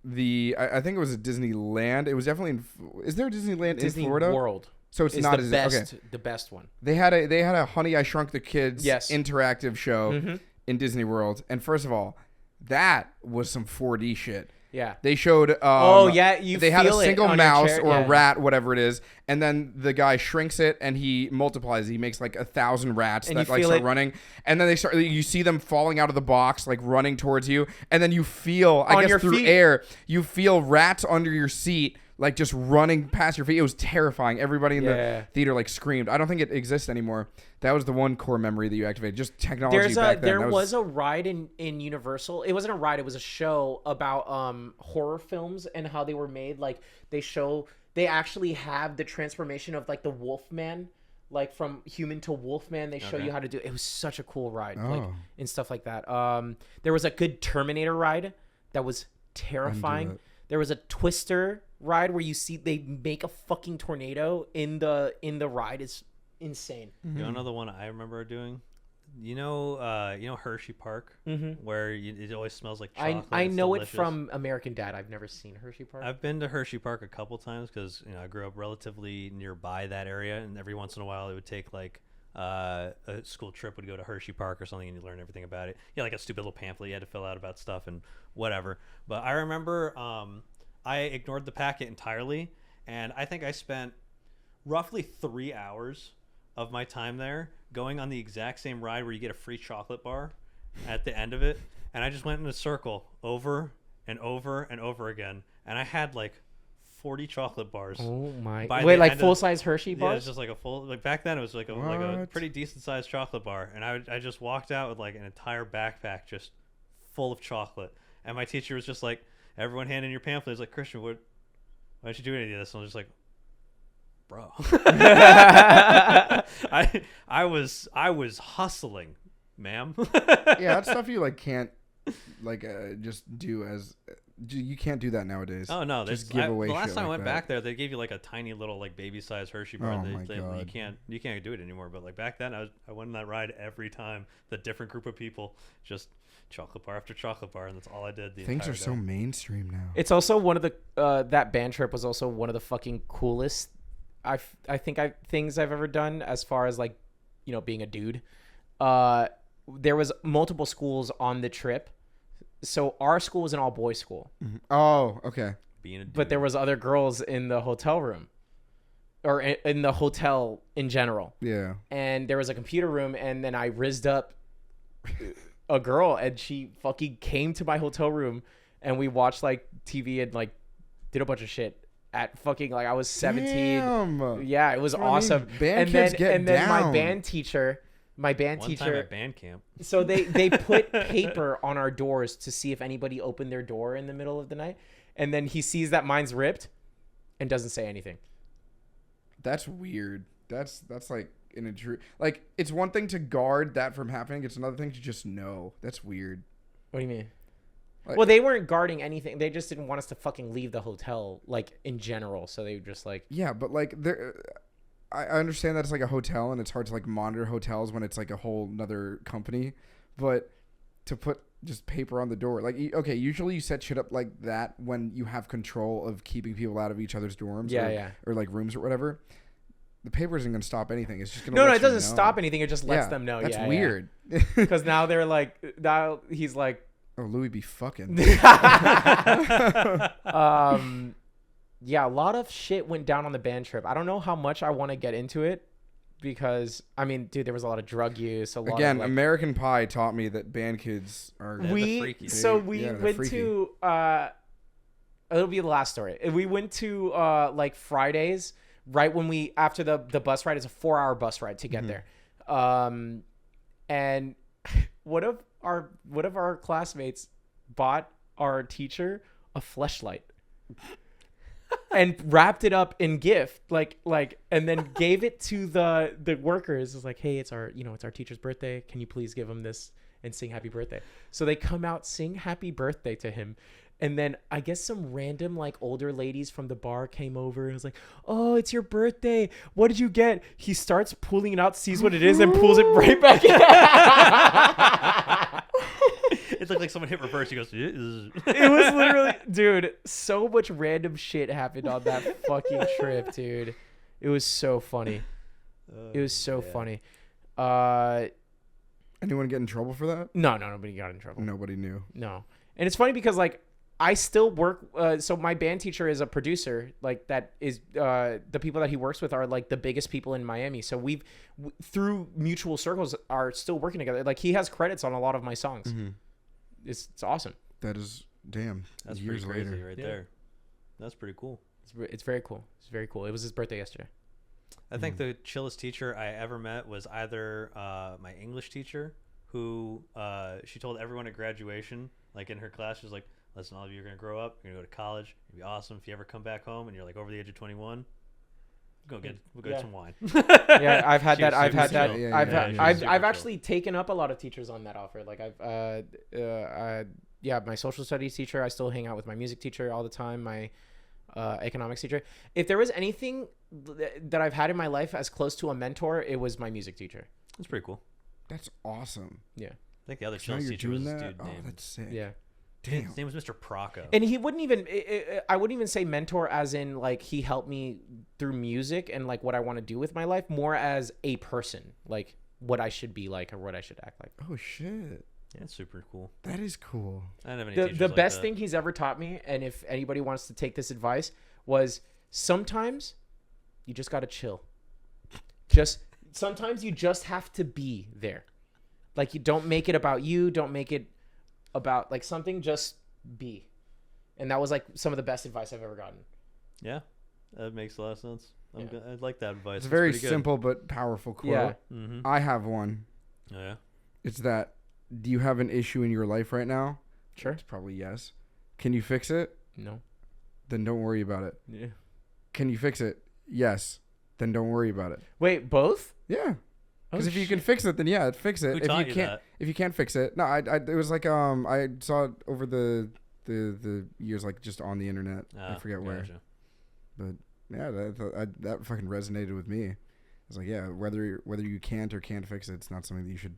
Speaker 3: I think it was a Disneyland. It was definitely is there a Disneyland
Speaker 1: Disney
Speaker 3: in Florida?
Speaker 1: World.
Speaker 3: So it's
Speaker 1: is
Speaker 3: not
Speaker 1: the
Speaker 3: as
Speaker 1: best.
Speaker 3: okay.
Speaker 1: The best one.
Speaker 3: They had a Honey I Shrunk the Kids
Speaker 1: Yes.
Speaker 3: interactive show in Disney World. And first of all, that was some 4D shit.
Speaker 1: Yeah.
Speaker 3: They showed they had a
Speaker 1: feel it
Speaker 3: single
Speaker 1: on your
Speaker 3: mouse
Speaker 1: chair.
Speaker 3: or a
Speaker 1: Yeah.
Speaker 3: rat, whatever it is, and then the guy shrinks it and he multiplies. He makes like 1,000 rats
Speaker 1: And
Speaker 3: that
Speaker 1: you
Speaker 3: like
Speaker 1: feel
Speaker 3: start
Speaker 1: it.
Speaker 3: running, and then you see them falling out of the box, like running towards you, and then you feel
Speaker 1: On
Speaker 3: I guess
Speaker 1: your
Speaker 3: through
Speaker 1: feet.
Speaker 3: air, you feel rats under your seat. Like just running past your feet. It was terrifying. Everybody in the theater like screamed. I don't think it exists anymore. That was the one core memory that you activated. Just technology back then.
Speaker 1: There was a ride in Universal. It wasn't a ride. It was a show about horror films and how they were made. Like they actually have the transformation of like the Wolfman, like from human to Wolfman. They show you how to do it. It was such a cool ride, like and stuff like that. There was a good Terminator ride that was terrifying. There was a Twister ride where they make a fucking tornado in the ride. It's insane.
Speaker 2: You know another one I remember doing? You know Hershey Park, where it always smells like chocolate.
Speaker 1: I
Speaker 2: It's
Speaker 1: know
Speaker 2: delicious.
Speaker 1: it from American Dad. I've never seen Hershey Park.
Speaker 2: I've been to Hershey Park a couple times because I grew up relatively nearby that area, and every once in a while it would take like a school trip would go to Hershey Park or something, and you learn everything about it. Yeah, like a stupid little pamphlet you had to fill out about stuff and whatever. But I remember I ignored the packet entirely, and I think I spent roughly 3 hours of my time there going on the exact same ride where you get a free chocolate bar at the end of it, and I just went in a circle over and over and over again, and I had like 40 chocolate bars.
Speaker 1: Oh my!
Speaker 2: By
Speaker 1: Wait,
Speaker 2: the
Speaker 1: like
Speaker 2: end
Speaker 1: full size Hershey bars?
Speaker 2: Yeah, it's just like a full. Like back then, it was like a
Speaker 3: What?
Speaker 2: pretty decent sized chocolate bar, and I just walked out with like an entire backpack just full of chocolate, and my teacher was just like, "Everyone hand in your pamphlet." He's like, "Christian, why don't you do any of this?" And I was just like, "Bro, I was hustling, ma'am."
Speaker 3: Yeah, that's stuff you like can't just do as you can't do that nowadays.
Speaker 2: Oh no,
Speaker 3: just give away.
Speaker 2: The last
Speaker 3: shit
Speaker 2: time I
Speaker 3: like
Speaker 2: went
Speaker 3: that.
Speaker 2: back there, they gave you like a tiny little like baby size Hershey bar.
Speaker 3: Oh my God.
Speaker 2: You can't do it anymore. But like back then, I went on that ride every time. The different group of people, just chocolate bar after chocolate bar, and that's all I did.
Speaker 3: Things are so mainstream now.
Speaker 1: It's also one of the that band trip was also one of the fucking coolest things I've ever done as far as like, you know, being a dude. There was multiple schools on the trip. So our school was an all boys school.
Speaker 3: Mm-hmm. Oh, okay.
Speaker 2: Being a dude.
Speaker 1: But there was other girls in the hotel room or in the hotel in general.
Speaker 3: Yeah.
Speaker 1: And there was a computer room, and then I rizzed up a girl, and she fucking came to my hotel room, and we watched like TV and like did a bunch of shit at fucking like I was 17.
Speaker 3: Damn.
Speaker 1: Yeah, it was awesome.
Speaker 3: Band kids get
Speaker 1: then my
Speaker 3: down.
Speaker 1: band teacher
Speaker 2: One time at band camp.
Speaker 1: so they put paper on our doors to see if anybody opened their door in the middle of the night, and then he sees that mine's ripped and doesn't say anything.
Speaker 3: That's weird. That's like in a true, like, it's one thing to guard that from happening. It's another thing to just know. That's weird.
Speaker 1: What do you mean?
Speaker 3: Like,
Speaker 1: Well, they weren't guarding anything. They just didn't want us to fucking leave the hotel, like, in general. So they were just like...
Speaker 3: yeah, but like I understand that it's like a hotel and it's hard to like monitor hotels when it's like a whole nother company, but to put just paper on the door, like, okay, usually you set shit up like that when you have control of keeping people out of each other's dorms, or like rooms or whatever. The paper isn't going to stop anything. It's just going to
Speaker 1: No, it doesn't stop anything. It just lets them know.
Speaker 3: That's weird.
Speaker 1: Because now they're like, now he's like,
Speaker 3: oh, Louis be fucking.
Speaker 1: Yeah, a lot of shit went down on the band trip. I don't know how much I want to get into it because, I mean, dude, there was a lot of drug use.
Speaker 3: Again, American Pie taught me that band kids are...
Speaker 1: we went to... it'll be the last story. We went to, like, Fridays, right when after the bus ride. It's a 4-hour bus ride to get there. And one of our classmates bought our teacher a fleshlight. And wrapped it up in gift, like, and then gave it to the workers. It's like, hey, it's our teacher's birthday. Can you please give him this and sing happy birthday? So they come out, sing happy birthday to him. And then I guess some random like older ladies from the bar came over and was like, oh, it's your birthday. What did you get? He starts pulling it out, sees what it is, and pulls it right back in.
Speaker 2: It looked like someone hit reverse. He goes,
Speaker 1: it was literally, dude, so much random shit happened on that fucking trip, dude. It was so funny. It was so funny.
Speaker 3: Anyone get in trouble for that?
Speaker 1: No, nobody got in trouble.
Speaker 3: Nobody knew.
Speaker 1: No. And it's funny because, like, I still work. So my band teacher is a producer. Like, that is the people that he works with are like the biggest people in Miami. So we've through mutual circles are still working together. Like, he has credits on a lot of my songs. Mm-hmm. It's awesome.
Speaker 3: That is damn.
Speaker 2: That's
Speaker 3: years
Speaker 2: pretty crazy
Speaker 3: later.
Speaker 2: right there. That's pretty cool.
Speaker 1: It's very cool. It's very cool. It was his birthday yesterday.
Speaker 2: I think the chillest teacher I ever met was either my English teacher, who she told everyone at graduation, like in her class, she was like, listen, all of you are going to grow up. You're going to go to college. It'll be awesome. If you ever come back home and you're like over the age of 21, we'll go get some wine.
Speaker 1: Yeah, I've had that. I've had that. I've actually taken up a lot of teachers on that offer. Like my social studies teacher, I still hang out with my music teacher all the time. My economics teacher. If there was anything that I've had in my life as close to a mentor, it was my music teacher.
Speaker 2: That's pretty cool.
Speaker 3: That's awesome.
Speaker 1: Yeah.
Speaker 2: I think the other chillest teacher was this dude named.
Speaker 3: That's sick.
Speaker 1: Yeah.
Speaker 3: Damn.
Speaker 2: His name was Mr. Procco.
Speaker 1: And he wouldn't even, I wouldn't even say mentor as in like he helped me through music and like what I want to do with my life, more as a person, like what I should be like or what I should act like.
Speaker 3: Oh shit.
Speaker 2: Yeah, that's super cool.
Speaker 3: That is cool.
Speaker 2: I don't have any
Speaker 1: The
Speaker 2: like
Speaker 1: best
Speaker 2: that.
Speaker 1: thing he's ever taught me, and if anybody wants to take this advice, was sometimes you just got to chill. Sometimes you just have to be there. Like, you don't make it about you. Don't make it about like something, just be. And that was like some of the best advice I've ever gotten.
Speaker 2: Yeah, that makes a lot of sense. I like that advice.
Speaker 3: It's a very simple but powerful quote.
Speaker 1: Yeah.
Speaker 2: Mm-hmm.
Speaker 3: I have one.
Speaker 2: Oh, yeah.
Speaker 3: It's that, do you have an issue in your life right now?
Speaker 1: Sure.
Speaker 3: It's probably yes. Can you fix it?
Speaker 1: No.
Speaker 3: Then don't worry about it.
Speaker 1: Yeah.
Speaker 3: Can you fix it? Yes. Then don't worry about it.
Speaker 1: Wait, both?
Speaker 3: Yeah. Because if you can fix it, then yeah, fix it.
Speaker 2: Who
Speaker 3: If
Speaker 2: taught
Speaker 3: you
Speaker 2: you
Speaker 3: can't,
Speaker 2: that?
Speaker 3: if you can't fix it, no, it was like I saw it over the years, like just on the internet. I forget where,
Speaker 2: Gotcha.
Speaker 3: but yeah, that fucking resonated with me. It's like, yeah, whether you can't or can't fix it, it's not something that you should.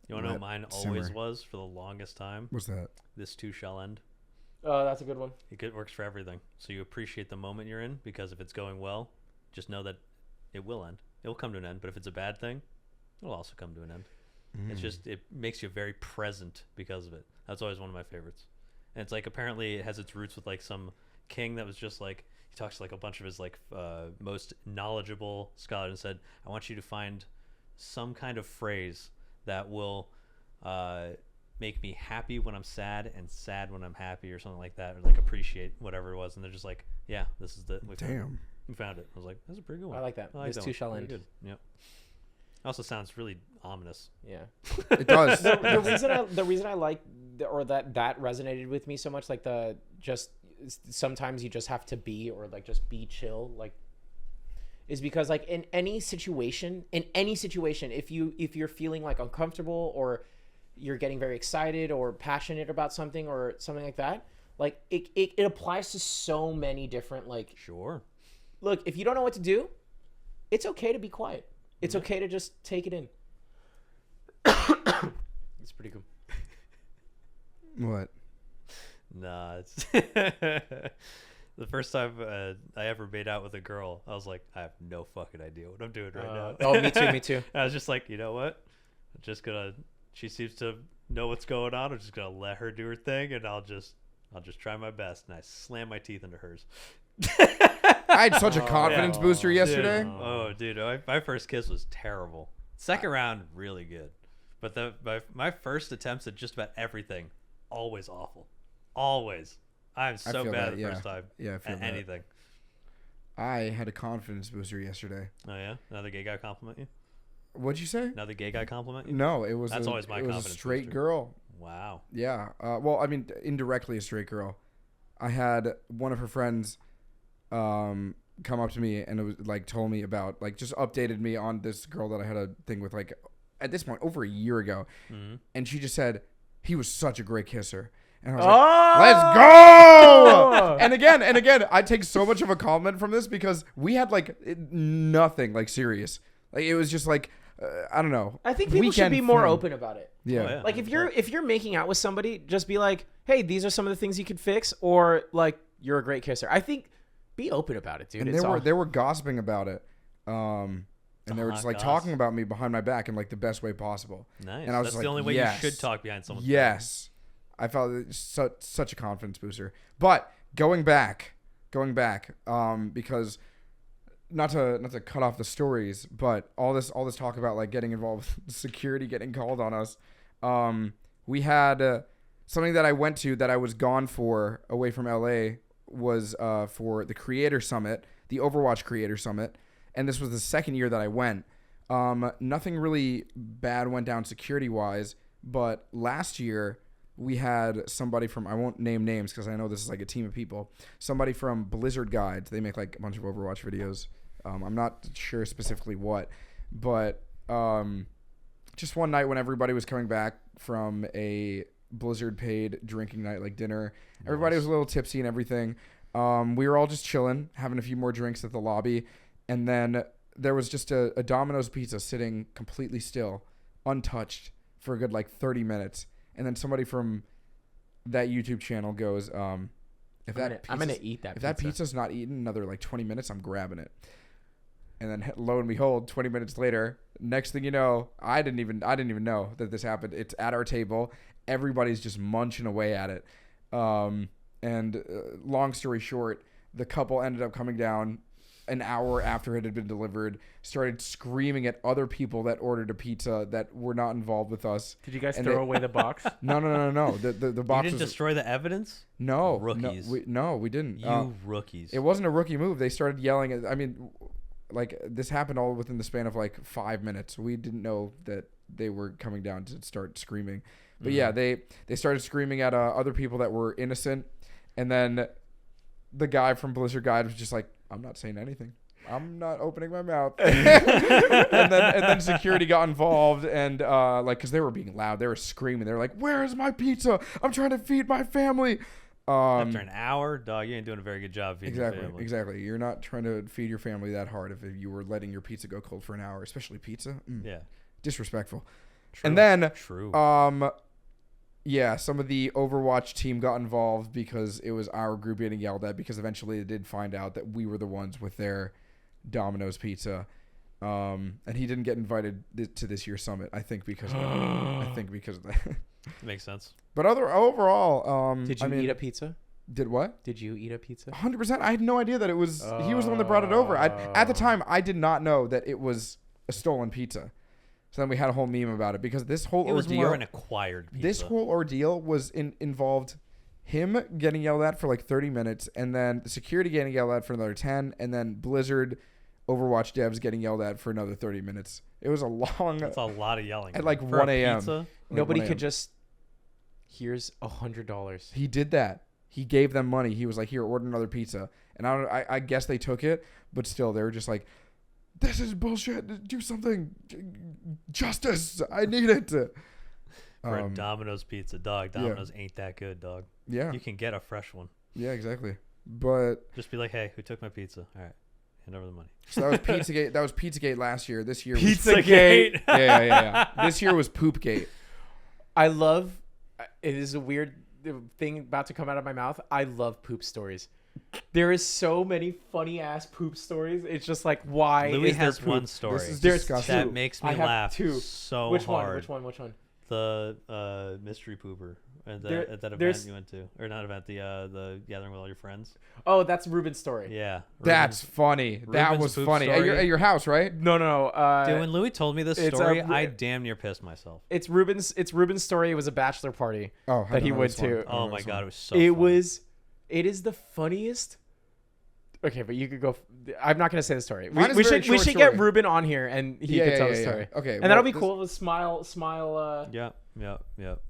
Speaker 2: You want to know what mine always
Speaker 3: simmer.
Speaker 2: was for the longest time?
Speaker 3: What's that?
Speaker 2: This too shall end.
Speaker 1: Oh, that's a good one.
Speaker 2: It works for everything. So you appreciate the moment you're in, because if it's going well, just know that it will end. It will come to an end. But if it's a bad thing, it'll also come to an end. It's just, it makes you very present because of it. That's always one of my favorites. And it's like, apparently it has its roots with like some king that was just like, he talks to like a bunch of his like most knowledgeable scholars and said, I want you to find some kind of phrase that will make me happy when I'm sad and sad when I'm happy, or something like that, or like appreciate whatever it was. And they're just like, yeah, this is we found it. I was like, that's a pretty good one.
Speaker 1: I like that.
Speaker 2: I like
Speaker 1: This
Speaker 2: that
Speaker 1: too shall
Speaker 2: one.
Speaker 1: end.
Speaker 2: Pretty good. Yep. Also sounds really ominous.
Speaker 1: Yeah.
Speaker 3: It does.
Speaker 1: The reason I like or that resonated with me so much, like the just sometimes you just have to be, or like just be chill, like, is because like in any situation, if you're feeling like uncomfortable, or you're getting very excited or passionate about something or something like that, like it applies to so many different, like,
Speaker 2: Sure.
Speaker 1: look, if you don't know what to do, it's okay to be quiet. It's okay to just take it in. It's pretty cool.
Speaker 3: What?
Speaker 2: Nah, it's the first time I ever made out with a girl, I was like, I have no fucking idea what I'm doing right now.
Speaker 1: Oh, me too.
Speaker 2: I was just like, you know what? I'm just gonna. She seems to know what's going on. I'm just gonna let her do her thing, and I'll just try my best. And I slam my teeth into hers.
Speaker 3: I had such a confidence booster yesterday.
Speaker 2: Dude, my first kiss was terrible. Second round, really good, but my first attempts at just about everything, always awful. Always. I'm so bad the first time.
Speaker 3: Yeah, I feel
Speaker 2: at
Speaker 3: that.
Speaker 2: anything.
Speaker 3: I had a confidence booster yesterday.
Speaker 2: Oh yeah, another gay guy compliment you?
Speaker 3: What'd you say?
Speaker 2: Another gay guy compliment you?
Speaker 3: No, it was.
Speaker 2: That's always my
Speaker 3: It was a
Speaker 2: confidence
Speaker 3: straight
Speaker 2: booster.
Speaker 3: girl.
Speaker 2: Wow.
Speaker 3: Yeah. Well, I mean, indirectly a straight girl. I had one of her friends come up to me and it was like told me about, like, just updated me on this girl that I had a thing with, like, at this point over a year ago.
Speaker 2: Mm-hmm.
Speaker 3: And she just said he was such a great kisser. And I was like, let's go! And again, I take so much of a compliment from this because we had like nothing like serious. Like it was just like, I don't know.
Speaker 1: I think people should be more open about it.
Speaker 3: Yeah.
Speaker 2: Oh, yeah.
Speaker 1: Like if you're making out with somebody, just be like, hey, these are some of the things you could fix, or like, you're a great kisser. I think be open about it, dude.
Speaker 3: And they were gossiping about it. And they were just like
Speaker 2: goss.
Speaker 3: talking about me behind my back in like the best way possible.
Speaker 2: Nice.
Speaker 3: And I was
Speaker 2: That's
Speaker 3: just
Speaker 2: the
Speaker 3: like,
Speaker 2: only way
Speaker 3: yes.
Speaker 2: you should talk behind someone's
Speaker 3: Yes. I felt it such a confidence booster. But going back, because not to cut off the stories, but all this talk about like getting involved with security getting called on us. We had something that I went to that I was gone for away from LA was for the Creator Summit, the Overwatch Creator Summit, and this was the second year that I went. Nothing really bad went down security wise, but last year we had somebody from, I won't name names because I know this is like a team of people, somebody from Blizzard Guides. They make like a bunch of Overwatch videos. I'm not sure specifically what, but just one night when everybody was coming back from a Blizzard paid drinking night, like dinner, everybody was a little tipsy and everything. We were all just chilling, having a few more drinks at the lobby, and then there was just a Domino's pizza sitting completely still, untouched for a good like 30 minutes. And then somebody from that YouTube channel goes, I'm gonna eat that. If that pizza's not eaten another like 20 minutes, I'm grabbing it. And then lo and behold, 20 minutes later, next thing you know, I didn't even know that this happened. It's at our table. Everybody's just munching away at it. And long story short, the couple ended up coming down an hour after it had been delivered, started screaming at other people that ordered a pizza that were not involved with us.
Speaker 1: Did you guys throw away the box?
Speaker 3: No. The box.
Speaker 2: You didn't destroy the evidence?
Speaker 3: No.
Speaker 2: Rookies.
Speaker 3: We didn't.
Speaker 2: You rookies.
Speaker 3: It wasn't a rookie move. They started yelling at, I mean, like this happened all within the span of like 5 minutes. We didn't know that they were coming down to start screaming. But yeah, they started screaming at other people that were innocent. And then the guy from Blizzard Guide was just like, I'm not saying anything. I'm not opening my mouth. and then security got involved and because they were being loud, they were screaming. They were like, "Where's my pizza? I'm trying to feed my family."
Speaker 2: After an hour, dog, you ain't doing a very good job feeding your family.
Speaker 3: Exactly. You're not trying to feed your family that hard if you were letting your pizza go cold for an hour, especially pizza.
Speaker 2: Yeah.
Speaker 3: Disrespectful.
Speaker 2: True.
Speaker 3: And then
Speaker 2: True.
Speaker 3: yeah, some of the Overwatch team got involved because it was our group getting yelled at because eventually they did find out that we were the ones with their Domino's pizza. And he didn't get invited to this year's summit, I think because of that.
Speaker 2: Makes sense.
Speaker 3: But overall,
Speaker 1: Did you eat a pizza?
Speaker 3: Did what?
Speaker 1: Did you eat a pizza?
Speaker 3: 100%. I had no idea that it was he was the one that brought it over. At the time, I did not know that it was a stolen pizza. So then we had a whole meme about it because this whole
Speaker 2: It was
Speaker 3: ordeal,
Speaker 2: more an acquired pizza.
Speaker 3: this whole ordeal was involved him getting yelled at for like 30 minutes and then the security getting yelled at for another 10 and then Blizzard Overwatch devs getting yelled at for another 30 minutes. It was a long...
Speaker 2: That's a lot of yelling.
Speaker 3: At like
Speaker 2: For
Speaker 3: 1
Speaker 2: a
Speaker 3: a.m.
Speaker 2: pizza?
Speaker 3: Like
Speaker 1: Nobody
Speaker 3: 1
Speaker 1: could
Speaker 3: a.m.
Speaker 1: just. Here's $100.
Speaker 3: He did that. He gave them money. He was like, "Here, order another pizza." And I guess they took it, but still, they were just like, "This is bullshit. Do something. Justice. I need it."
Speaker 2: For a Domino's pizza, dog. Domino's ain't that good, dog.
Speaker 3: Yeah.
Speaker 2: You can get a fresh one.
Speaker 3: Yeah, exactly. But
Speaker 2: Just be like, "Hey, who took my pizza? All right, hand over the money."
Speaker 3: so that was Pizzagate. That was Pizzagate last year. This year was
Speaker 1: Pizzagate.
Speaker 3: Yeah. This year was Poopgate.
Speaker 1: I love. It is a weird thing about to come out of my mouth. I love poop stories. There is so many funny ass poop stories. It's just like, why
Speaker 2: Louis
Speaker 1: is there
Speaker 2: has
Speaker 1: poop?
Speaker 2: one story
Speaker 3: This is
Speaker 1: There's
Speaker 3: disgusting.
Speaker 2: that
Speaker 1: two.
Speaker 2: makes
Speaker 1: I
Speaker 2: me
Speaker 1: have
Speaker 2: laugh
Speaker 1: two.
Speaker 2: so
Speaker 1: Which
Speaker 2: hard.
Speaker 1: Which one?
Speaker 2: The mystery pooper at that event
Speaker 1: there's-
Speaker 2: you went to, or not event, the gathering with all your friends.
Speaker 1: Oh, that's Ruben's story.
Speaker 2: Yeah,
Speaker 3: That's funny. That
Speaker 2: Ruben's
Speaker 3: was
Speaker 2: poop
Speaker 3: funny.
Speaker 2: story.
Speaker 3: At your house, right?
Speaker 1: No.
Speaker 2: Dude, when Louis told me this
Speaker 1: it's
Speaker 2: story,
Speaker 1: a-
Speaker 2: I damn near pissed myself.
Speaker 1: It's Ruben's story. It was a bachelor party
Speaker 3: Oh, I
Speaker 1: that he
Speaker 3: don't know
Speaker 1: went
Speaker 3: this one.
Speaker 1: to.
Speaker 3: I don't
Speaker 2: Oh
Speaker 3: know
Speaker 2: my
Speaker 3: this
Speaker 2: god,
Speaker 3: one.
Speaker 2: it was so.
Speaker 1: It
Speaker 2: funny.
Speaker 1: was. It is the funniest. Okay, but you could go. I'm not gonna say the story.
Speaker 3: Mine is
Speaker 1: We
Speaker 3: a very
Speaker 1: should
Speaker 3: short
Speaker 1: get
Speaker 3: story.
Speaker 1: Ruben on here and he
Speaker 3: Yeah,
Speaker 1: could tell
Speaker 3: yeah,
Speaker 1: the
Speaker 3: yeah.
Speaker 1: story.
Speaker 3: Okay,
Speaker 1: and
Speaker 3: well,
Speaker 1: that'll be
Speaker 3: this-
Speaker 1: cool. With smile.
Speaker 2: Yeah.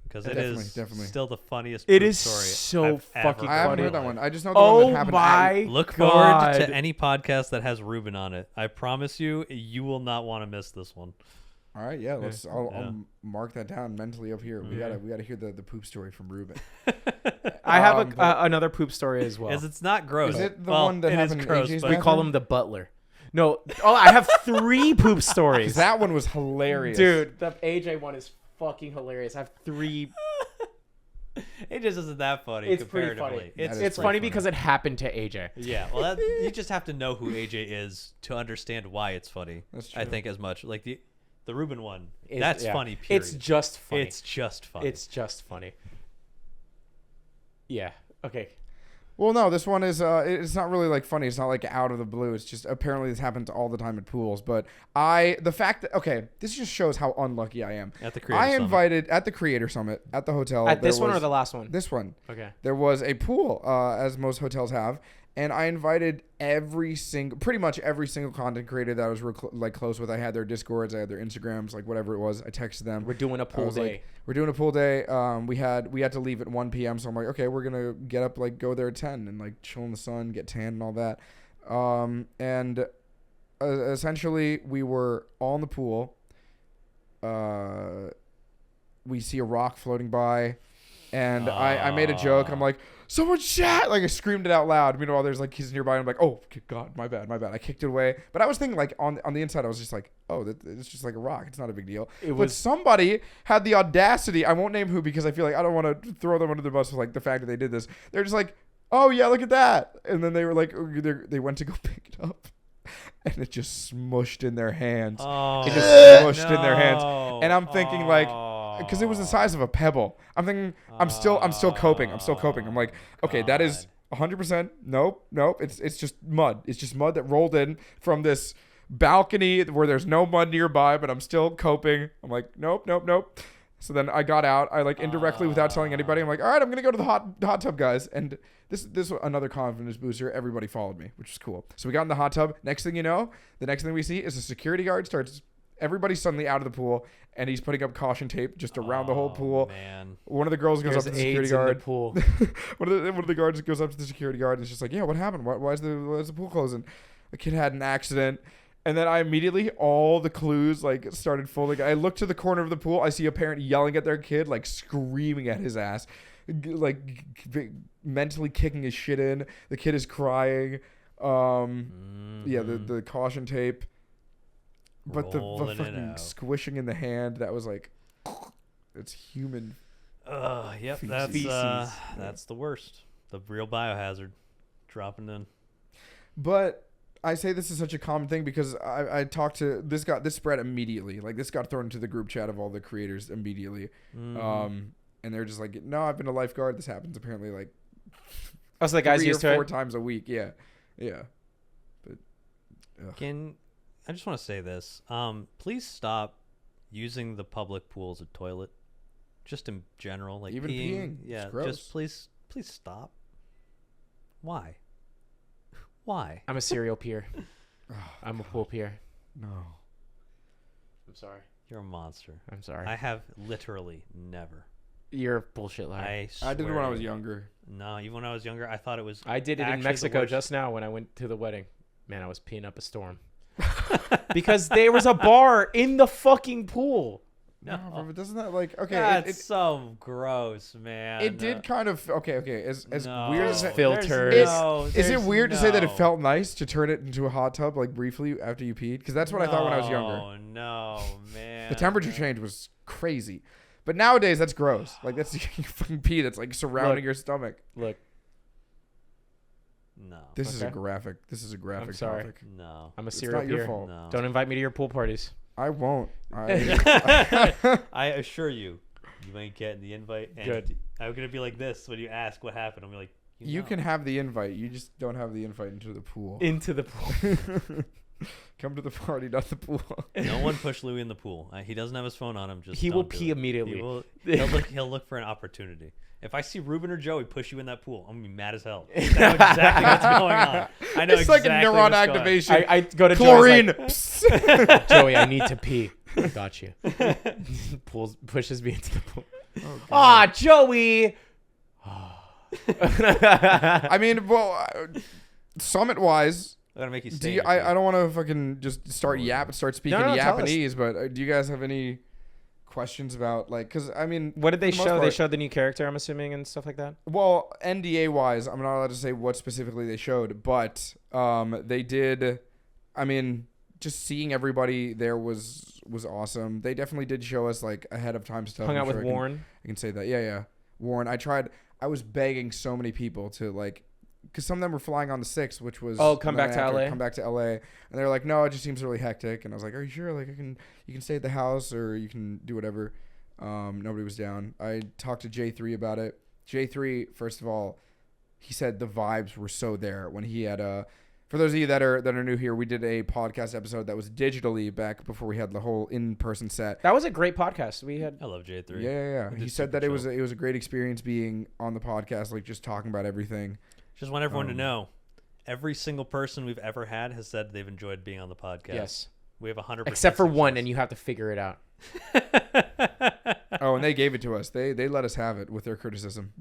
Speaker 2: Because it
Speaker 3: Definitely,
Speaker 2: is
Speaker 3: definitely.
Speaker 2: still the funniest.
Speaker 1: It
Speaker 2: poop
Speaker 1: is
Speaker 2: story
Speaker 1: so
Speaker 2: I've ever
Speaker 1: fucking
Speaker 3: I haven't
Speaker 1: funny.
Speaker 3: heard that one. I just know the one
Speaker 1: Oh
Speaker 3: that happened.
Speaker 1: my!
Speaker 2: Look
Speaker 1: God.
Speaker 2: forward to any podcast that has Ruben on it. I promise you, you will not want to miss this one.
Speaker 3: All right, yeah. I'll
Speaker 2: Yeah.
Speaker 3: mark that down mentally up here. We gotta hear the poop story from Ruben.
Speaker 1: I have
Speaker 3: but-
Speaker 1: another poop story as well.
Speaker 2: As it's not gross.
Speaker 3: Is it the
Speaker 2: Well,
Speaker 3: one that
Speaker 2: it is
Speaker 3: happened in
Speaker 2: gross,
Speaker 3: AJ's
Speaker 2: but
Speaker 1: We call him the butler. No. Oh, I have 3 poop stories.
Speaker 3: That one was hilarious,
Speaker 1: Dude, the AJ one is fucking hilarious. I have 3.
Speaker 2: it just isn't that funny.
Speaker 1: It's pretty
Speaker 2: comparatively.
Speaker 1: funny.
Speaker 3: That is
Speaker 1: It's
Speaker 3: pretty
Speaker 1: funny
Speaker 3: funny.
Speaker 1: because it happened to AJ.
Speaker 2: Yeah, well, you just have to know who AJ is to understand why it's funny.
Speaker 3: That's
Speaker 2: I
Speaker 3: true.
Speaker 2: think as much like the Ruben one.
Speaker 1: It's-
Speaker 2: That's
Speaker 1: yeah.
Speaker 2: funny. Period.
Speaker 1: It's just funny.
Speaker 2: It's just funny.
Speaker 1: It's just funny. Yeah. Okay.
Speaker 3: Well, no, this one is it's not really like funny. It's not like out of the blue. It's just apparently this happens all the time at pools. But the fact that this just shows how unlucky I am.
Speaker 2: At the Creator Summit.
Speaker 3: invited at the Creator Summit at the hotel.
Speaker 1: At this
Speaker 3: there
Speaker 1: one or
Speaker 3: was-
Speaker 1: the last one?
Speaker 3: This one.
Speaker 1: Okay.
Speaker 3: There was a pool, as most hotels have, and I invited pretty much every single content creator that I was close with. I had their Discords, I had their Instagrams, like whatever it was. I texted them.
Speaker 1: We're doing a
Speaker 3: I
Speaker 1: pool
Speaker 3: was
Speaker 1: day.
Speaker 3: like, we're doing a pool day. We had to leave at 1 p.m. So I'm like, okay, we're gonna get up, like go there at 10 and like chill in the sun, get tan and all that. Essentially we were all in the pool. We see a rock floating by, and I made a joke. I'm like, someone shat! Like I screamed it out loud. Meanwhile, there's like kids nearby. And I'm like, oh God, my bad. I kicked it away. But I was thinking like on the inside, I was just like, oh, it's just like a rock. It's not a big deal. But somebody had the audacity. I won't name who because I feel like I don't want to throw them under the bus with like the fact that they did this. They're just like, oh yeah, look at that. And then they were like, they went to go pick it up, and it just smushed in their hands.
Speaker 2: Oh,
Speaker 3: It just smushed in their hands.
Speaker 2: no.
Speaker 3: And I'm thinking like, because it was the size of a pebble. I'm thinking I'm still coping. I'm like, okay, that is 100%. Nope. It's just mud. It's just mud that rolled in from this balcony where there's no mud nearby, but I'm still coping. I'm like, nope. So then I got out. I like indirectly without telling anybody. I'm like, all right, I'm gonna go to the hot tub, guys. And this was another confidence booster. Everybody followed me, which was cool. So we got in the hot tub. Next thing you know, the next thing we see is a security guard starts. Everybody's suddenly out of the pool, and he's putting up caution tape just around the whole pool.
Speaker 2: Man.
Speaker 3: One of the girls goes
Speaker 1: There's
Speaker 3: up to the security
Speaker 1: AIDS in the
Speaker 3: guard.
Speaker 1: pool.
Speaker 3: one of the guards goes up to the security guard and is just like, yeah, what happened? Why is the pool closing? a kid had an accident. And then I immediately, all the clues like started folding. I look to the corner of the pool. I see a parent yelling at their kid, like screaming at his ass, like mentally kicking his shit in. The kid is crying. Yeah, the caution tape. But the fucking squishing in the hand, that was like, it's human.
Speaker 2: Yep,
Speaker 3: feces.
Speaker 2: that's the worst. The real biohazard dropping in.
Speaker 3: But I say this is such a common thing because I talked to this spread immediately. Like this got thrown into the group chat of all the creators immediately. And they're just like, no, I've been a lifeguard. This happens apparently like
Speaker 1: Also, the guys
Speaker 3: 3
Speaker 1: used
Speaker 3: or
Speaker 1: to
Speaker 3: 4
Speaker 1: it.
Speaker 3: times a week. Yeah. But
Speaker 2: I just want to say this. Please stop using the public pool as a toilet. Just in general, like
Speaker 3: even peeing.
Speaker 2: Yeah,
Speaker 3: It's gross.
Speaker 2: just please stop. Why? Why?
Speaker 1: I'm a serial peer. I'm a pool peer.
Speaker 3: No.
Speaker 1: I'm sorry.
Speaker 2: You're a monster.
Speaker 1: I'm sorry.
Speaker 2: I have literally never.
Speaker 1: You're a bullshit liar.
Speaker 3: I did it when I
Speaker 2: swear
Speaker 3: was
Speaker 2: to-
Speaker 3: younger.
Speaker 2: No, even when I was younger, I thought it was.
Speaker 1: I did it
Speaker 2: actually
Speaker 1: in
Speaker 2: the
Speaker 1: Mexico
Speaker 2: worst.
Speaker 1: just now when I went to the wedding. Man, I was peeing up a storm. Because there was a bar in the fucking pool.
Speaker 3: No, but doesn't that like okay?
Speaker 2: That's so gross, man.
Speaker 3: It did kind of okay. As
Speaker 2: No.
Speaker 3: weird as it
Speaker 1: Filters.
Speaker 3: is it weird to say that it
Speaker 2: no.
Speaker 3: felt nice to turn it into a hot tub like briefly after you peed? Because that's what I thought when I was younger.
Speaker 2: Oh no, man.
Speaker 3: The temperature change was crazy, but nowadays that's gross. Like that's you fucking pee that's like surrounding
Speaker 1: Look.
Speaker 3: your stomach.
Speaker 1: Look,
Speaker 2: No.
Speaker 3: This is a
Speaker 1: Okay.
Speaker 3: graphic. This is a graphic
Speaker 1: sorry.
Speaker 3: topic.
Speaker 2: No.
Speaker 1: I'm a
Speaker 3: It's
Speaker 1: serial
Speaker 3: not your
Speaker 1: peer.
Speaker 3: fault.
Speaker 2: No.
Speaker 1: Don't invite me to your pool parties.
Speaker 3: I won't. I
Speaker 2: assure you, you ain't getting the invite. And
Speaker 1: Good.
Speaker 2: I'm gonna be like this when you ask what happened. I'm like,
Speaker 3: you
Speaker 2: know.
Speaker 3: can have the invite. You just don't have the invite into the pool.
Speaker 1: Into the pool.
Speaker 3: Come to the party, not the pool.
Speaker 2: No one push Louis in the pool. He doesn't have his phone on him. Just
Speaker 1: He will
Speaker 2: don't do
Speaker 1: pee
Speaker 2: it.
Speaker 1: immediately.
Speaker 2: He will, he'll look for an opportunity. If I see Ruben or Joey push you in that pool, I'm gonna be mad as hell. I know exactly what's going on. I know
Speaker 3: It's
Speaker 2: exactly
Speaker 3: like a neuron
Speaker 2: what's going on.
Speaker 3: activation.
Speaker 1: I go to
Speaker 3: Chlorine.
Speaker 1: Joey's like, Joey, I need to pee. Got you. Pushes me into the pool. Ah, Joey.
Speaker 3: I mean, well, summit wise,
Speaker 2: I gotta make you
Speaker 3: do
Speaker 2: stay.
Speaker 3: you, I don't want to fucking just start speaking
Speaker 1: No, tell us.
Speaker 3: Japanese, but do you guys have any questions about like? Because I mean,
Speaker 1: What did they
Speaker 3: for the most
Speaker 1: show? They
Speaker 3: part-
Speaker 1: showed the new character, I'm assuming, and stuff like that.
Speaker 3: Well, NDA wise, I'm not allowed to say what specifically they showed, but they did. I mean, just seeing everybody there was awesome. They definitely did show us like ahead of time stuff.
Speaker 1: Hung
Speaker 3: I'm
Speaker 1: out with
Speaker 3: sure I can-
Speaker 1: Warren.
Speaker 3: I can say that. Yeah. Warren. I was begging so many people to like, because some of them were flying on the 6th, which was
Speaker 1: Come back to LA.
Speaker 3: Come back to LA, and they're like, no, it just seems really hectic. And I was like, are you sure? Like, you can stay at the house or you can do whatever. Nobody was down. I talked to J3 about it. J3, first of all, he said the vibes were so there when he had For those of you that are new here, we did a podcast episode that was digitally back before we had the whole in-person set.
Speaker 1: That was a great podcast. We had
Speaker 2: I love J3.
Speaker 3: Yeah.
Speaker 2: We
Speaker 3: He
Speaker 2: did
Speaker 3: said
Speaker 2: super
Speaker 3: that it was
Speaker 2: chill.
Speaker 3: a great experience being on the podcast, like just talking about everything.
Speaker 2: Just want everyone to know, every single person we've ever had has said they've enjoyed being on the podcast.
Speaker 1: yes,
Speaker 2: We have 100%.
Speaker 1: except for one,
Speaker 2: success.
Speaker 1: and you have to figure it out.
Speaker 3: Oh, and they gave it to us. They let us have it with their criticism.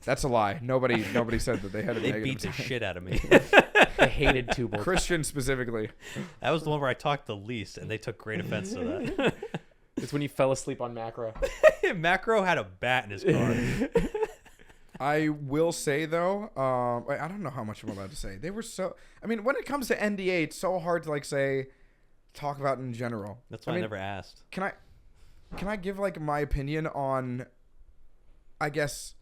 Speaker 3: That's a lie. Nobody said that they had a
Speaker 2: They
Speaker 3: negative
Speaker 2: beat the
Speaker 3: side.
Speaker 2: shit out of me.
Speaker 1: I hated Tubal.
Speaker 3: Christian specifically.
Speaker 2: That was the one where I talked the least, and they took great offense to that.
Speaker 1: It's when you fell asleep on Macro.
Speaker 2: Macro had a bat in his car.
Speaker 3: I will say though, I don't know how much I'm allowed to say. They were so. I mean, when it comes to NDA, it's so hard to like talk about in general.
Speaker 2: That's why I
Speaker 3: mean,
Speaker 2: never asked.
Speaker 3: Can I give like my opinion on? I guess.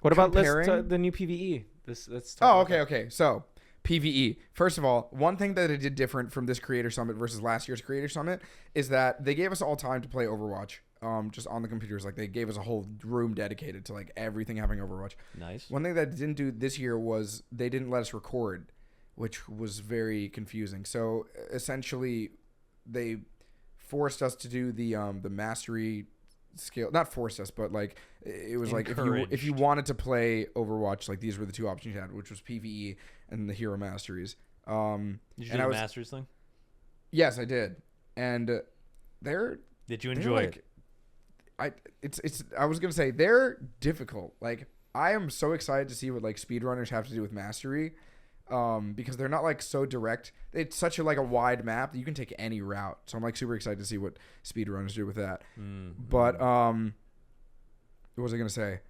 Speaker 1: What about
Speaker 3: Comparing-
Speaker 1: the new PVE? Let's talk
Speaker 3: Oh,
Speaker 1: about that.
Speaker 3: okay. So PVE. First of all, one thing that it did different from this Creator Summit versus last year's Creator Summit is that they gave us all time to play Overwatch. Just on the computers, like they gave us a whole room dedicated to like everything happening Overwatch.
Speaker 2: Nice.
Speaker 3: One thing that didn't do this year was they didn't let us record, which was very confusing. So essentially, they forced us to do the mastery scale. Not forced us, but like it was like if you
Speaker 2: Encouraged.
Speaker 3: wanted to play Overwatch, like these were the two options you had, which was PVE and the hero masteries.
Speaker 2: Did you do
Speaker 3: and
Speaker 2: the Masters thing?
Speaker 3: Yes, I did, and they're
Speaker 2: Did you
Speaker 3: they're
Speaker 2: enjoy
Speaker 3: like,
Speaker 2: it?
Speaker 3: I was gonna say they're difficult. Like I am so excited to see what like speedrunners have to do with mastery. because they're not like so direct. It's such a like a wide map that you can take any route. So I'm like super excited to see what speedrunners do with that. But what was I gonna say?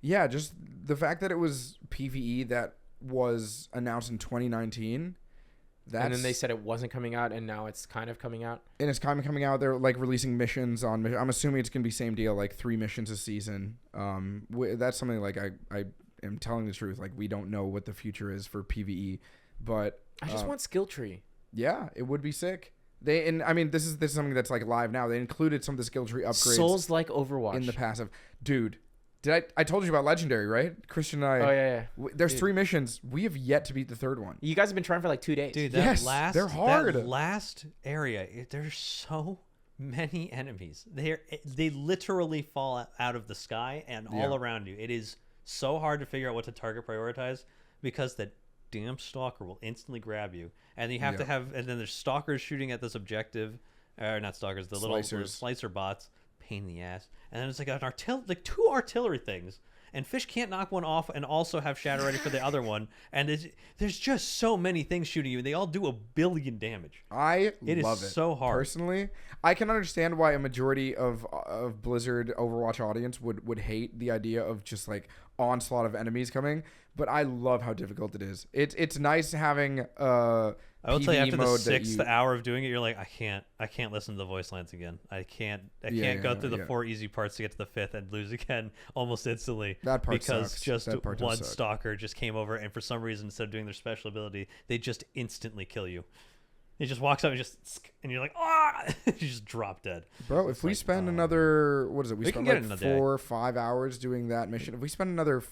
Speaker 3: Yeah, just the fact that it was PvE that was announced in 2019.
Speaker 1: And then they said it wasn't coming out, and now it's kind of coming out.
Speaker 3: And it's kind of coming out. They're like releasing missions on. I'm assuming it's gonna be same deal, like 3 missions a season. That's something like I am telling the truth. Like we don't know what the future is for PvE, but
Speaker 1: I just want skill tree.
Speaker 3: Yeah, it would be sick. I mean, this is something that's like live now. They included some of the skill tree upgrades.
Speaker 1: Souls like Overwatch
Speaker 3: in the passive, dude. I told you about Legendary, right? Christian and I.
Speaker 1: Oh yeah.
Speaker 3: There's 3 missions. We have yet to beat the 3rd one.
Speaker 1: You guys have been trying for like 2 days.
Speaker 2: Dude,
Speaker 3: they're hard.
Speaker 2: That last area, there's so many enemies. They literally fall out of the sky and all around you. It is so hard to figure out what to target prioritize because the damn stalker will instantly grab you, and you have to have. And then there's stalkers shooting at this objective, or not stalkers, the little slicer bots. Pain in the ass. And then it's like 2 artillery things, and Phish can't knock one off and also have shadow ready for the other one, and there's just so many things shooting you, and they all do 1 billion damage.
Speaker 3: It is
Speaker 2: so hard.
Speaker 3: Personally, I can understand why a majority of Blizzard Overwatch audience would hate the idea of just like onslaught of enemies coming, but I love how difficult it is. It's nice having
Speaker 2: I will tell you, after the
Speaker 3: mode
Speaker 2: 6th hour of doing it, you're like, I can't listen to the voice lines again. I can't go through the 4 easy parts to get to the 5th and lose again almost instantly.
Speaker 3: That part
Speaker 2: because
Speaker 3: sucks.
Speaker 2: just
Speaker 3: that part
Speaker 2: one stalker just came over, and for some reason, instead of doing their special ability, they just instantly kill you. He just walks up and you're like, ah! You just drop dead.
Speaker 3: Bro, if we spend another, what is it? We spend like 4 or 5 hours doing that mission. If we spend another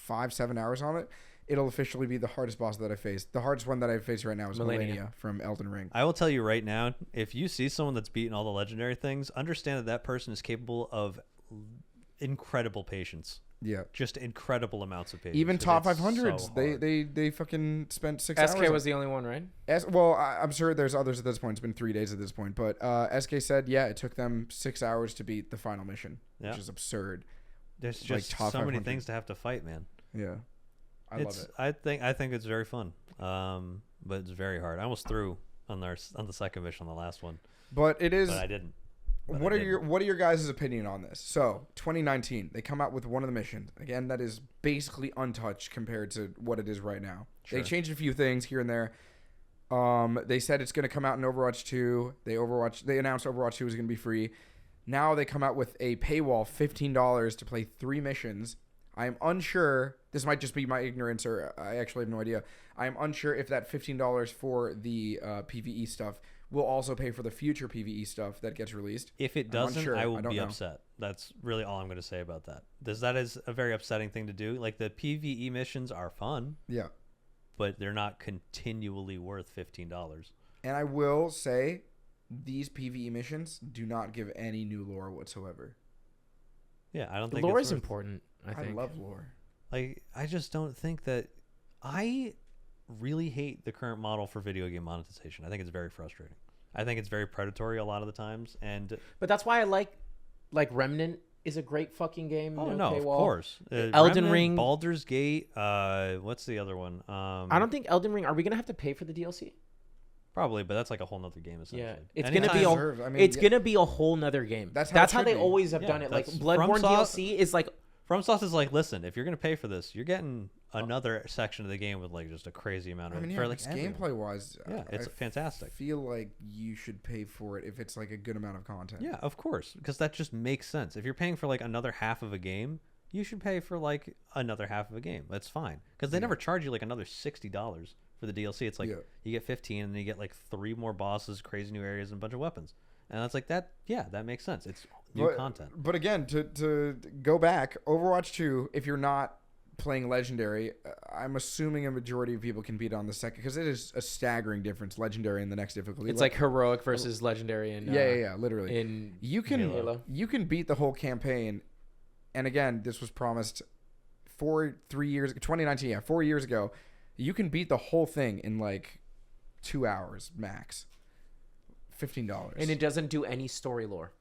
Speaker 3: 5-7 hours on it, it'll officially be the hardest boss that I faced. The hardest one that I face right now is Melania from Elden Ring.
Speaker 2: I will tell you right now, if you see someone that's beaten all the legendary things, understand that person is capable of incredible patience.
Speaker 3: Yeah.
Speaker 2: Just incredible amounts of patience.
Speaker 3: Even top 500s,
Speaker 2: so
Speaker 3: they fucking spent 6 hours.
Speaker 1: SK was the only one, right?
Speaker 3: Well, I'm sure there's others at this point. It's been 3 days at this point. But SK said, it took them 6 hours to beat the final mission, which is absurd.
Speaker 2: There's just so many things to have to fight, man.
Speaker 3: Yeah. I love it.
Speaker 2: I think it's very fun, but it's very hard. I almost threw on the 2nd mission on the last one,
Speaker 3: but I
Speaker 2: didn't.
Speaker 3: What are your guys' opinion on this? So 2019, they come out with one of the missions again that is basically untouched compared to what it is right now. Sure. They changed a few things here and there. They said it's going to come out in Overwatch 2. They announced Overwatch 2 was going to be free. Now they come out with a paywall, $15 to play 3 missions. I am unsure. This might just be my ignorance, or I actually have no idea. I am unsure if that $15 for the PvE stuff will also pay for the future PvE stuff that gets released.
Speaker 2: If it doesn't, I will be upset. That's really all I'm going to say about that. That is a very upsetting thing to do. Like, the PvE missions are fun.
Speaker 3: Yeah.
Speaker 2: But they're not continually worth $15.
Speaker 3: And I will say, these PvE missions do not give any new lore whatsoever.
Speaker 2: Yeah, I don't think
Speaker 1: lore is important.
Speaker 3: I love lore.
Speaker 2: Like, I just don't think that. I really hate the current model for video game monetization. I think it's very frustrating. I think it's very predatory a lot of the times, but
Speaker 1: that's why I like Remnant is a great fucking game.
Speaker 2: Oh no, of course.
Speaker 1: Elden Ring,
Speaker 2: Baldur's Gate. What's the other one?
Speaker 1: I don't think Elden Ring. Are we gonna have to pay for the DLC?
Speaker 2: Probably, but that's like a whole nother game essentially. Yeah,
Speaker 1: it's gonna be a whole nother game. That's how they always have done it. Like Bloodborne DLC is like.
Speaker 2: FromSoft is like, listen, if you're gonna pay for this, you're getting another section of the game with like just a crazy amount of.
Speaker 3: Gameplay wise,
Speaker 2: it's fantastic.
Speaker 3: I feel like you should pay for it if it's like a good amount of content.
Speaker 2: Yeah, of course, because that just makes sense. If you're paying for like another half of a game, you should pay for like another half of a game. That's fine, because they never charge you like another $60 for the DLC. It's like you get 15, and then you get like 3 more bosses, crazy new areas, and a bunch of weapons. And it's like that. Yeah, that makes sense. It's new content.
Speaker 3: But again, to go back, Overwatch 2, if you're not playing Legendary, I'm assuming a majority of people can beat on the second, because it is a staggering difference. Legendary in the next difficulty.
Speaker 1: It's like heroic versus Legendary. And
Speaker 3: literally. You can beat the whole campaign. And again, this was promised 3 years, 2019. Yeah, 4 years ago. You can beat the whole thing in like 2 hours max. $15.
Speaker 1: And it doesn't do any story lore.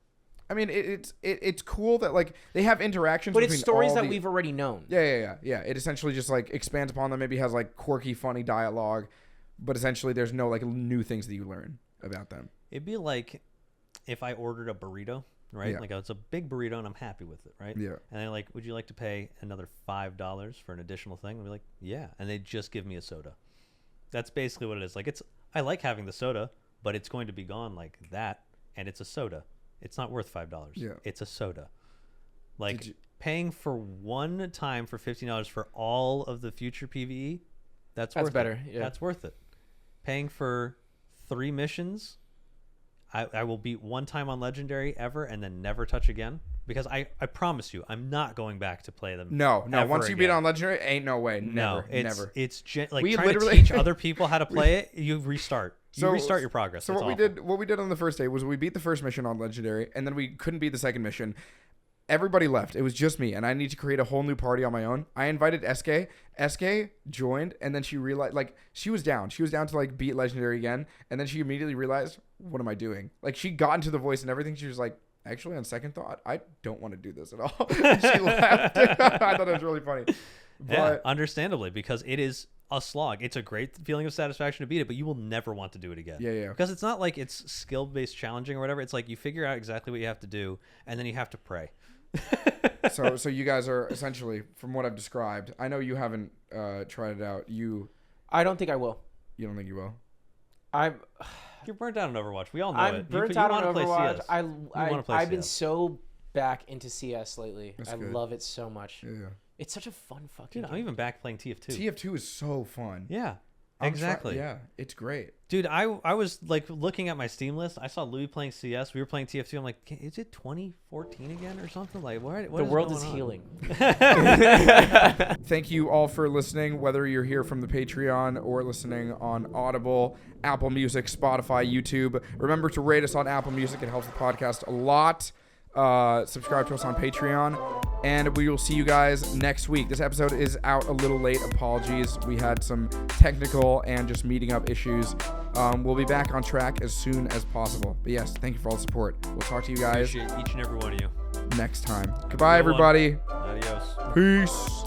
Speaker 3: I mean, it's cool that like they have interactions.
Speaker 1: But it's
Speaker 3: between
Speaker 1: stories
Speaker 3: all
Speaker 1: that
Speaker 3: the-
Speaker 1: we've already known.
Speaker 3: Yeah. It essentially just like expands upon them. Maybe has like quirky, funny dialogue, but essentially there's no like new things that you learn about them.
Speaker 2: It'd be like if I ordered a burrito, right?
Speaker 3: Yeah.
Speaker 2: Like it's a big burrito and I'm happy with it, right?
Speaker 3: Yeah.
Speaker 2: And they're like, would you like to pay another $5 for an additional thing? And we're like, yeah. And they just give me a soda. That's basically what it is. Like I like having the soda, but it's going to be gone like that, and it's a soda. It's not worth $5.
Speaker 3: Yeah.
Speaker 2: It's a soda. Like paying for one time for $15 for all of the future PvE, that's worth
Speaker 1: better.
Speaker 2: it.
Speaker 1: Yeah.
Speaker 2: That's worth it. Paying for 3 missions, I will beat one time on Legendary ever and then never touch again. Because I promise you, I'm not going back to play them.
Speaker 3: No.
Speaker 2: ever
Speaker 3: Once you beat
Speaker 2: again.
Speaker 3: on Legendary, ain't no way.
Speaker 2: No,
Speaker 3: Never.
Speaker 2: It's like
Speaker 3: We
Speaker 2: trying
Speaker 3: literally-
Speaker 2: to teach other people how to play it. You restart. You restart your progress.
Speaker 3: So
Speaker 2: It's
Speaker 3: what
Speaker 2: awful.
Speaker 3: we did on the first day was we beat the first mission on Legendary, and then we couldn't beat the second mission. Everybody left. It was just me, and I need to create a whole new party on my own. I invited SK. SK joined, and then she realized, like, she was down. She was down to, like, beat Legendary again, and then she immediately realized, what am I doing? Like, she got into the voice and everything. She was like, actually, on second thought, I don't want to do this at all. She left. I thought it was really funny.
Speaker 2: Yeah,
Speaker 3: But
Speaker 2: understandably, because it is a slog. It's a great feeling of satisfaction to beat it, but you will never want to do it again.
Speaker 3: Yeah.
Speaker 2: Because it's not like it's skill-based challenging or whatever. It's like you figure out exactly what you have to do, and then you have to pray.
Speaker 3: So you guys are essentially, from what I've described, I know you haven't tried it out.
Speaker 1: I don't think I will.
Speaker 3: You don't think you will?
Speaker 2: You're burnt out on Overwatch. We all know
Speaker 1: I'm
Speaker 2: it.
Speaker 1: burnt
Speaker 2: you
Speaker 1: out on
Speaker 2: wanna play
Speaker 1: Overwatch.
Speaker 2: CS.
Speaker 1: I've
Speaker 2: play
Speaker 1: been
Speaker 2: CS.
Speaker 1: so back into CS lately.
Speaker 3: That's
Speaker 1: I
Speaker 3: good.
Speaker 1: love it so much.
Speaker 3: Yeah.
Speaker 1: It's such a fun fucking
Speaker 2: Dude,
Speaker 1: game.
Speaker 2: I'm even back playing TF2.
Speaker 3: TF2 is so fun.
Speaker 2: Yeah,
Speaker 3: I'm
Speaker 2: exactly.
Speaker 3: yeah, it's great.
Speaker 2: Dude, I was like looking at my Steam list. I saw Louis playing CS. We were playing TF2. I'm like, is it 2014 again or something? Like, what
Speaker 1: The world
Speaker 2: going
Speaker 1: is
Speaker 2: on?
Speaker 1: healing.
Speaker 3: Thank you all for listening, whether you're here from the Patreon or listening on Audible, Apple Music, Spotify, YouTube. Remember to rate us on Apple Music. It helps the podcast a lot. Subscribe to us on Patreon, and we will see you guys next week. This episode is out a little late. Apologies. We had some technical and just meeting up issues. We'll be back on track as soon as possible. But yes, thank you for all the support. We'll talk to you guys
Speaker 2: Appreciate each and every one of you.
Speaker 3: next time. Goodbye,
Speaker 2: Good one.
Speaker 3: everybody.
Speaker 2: Adios.
Speaker 3: Peace.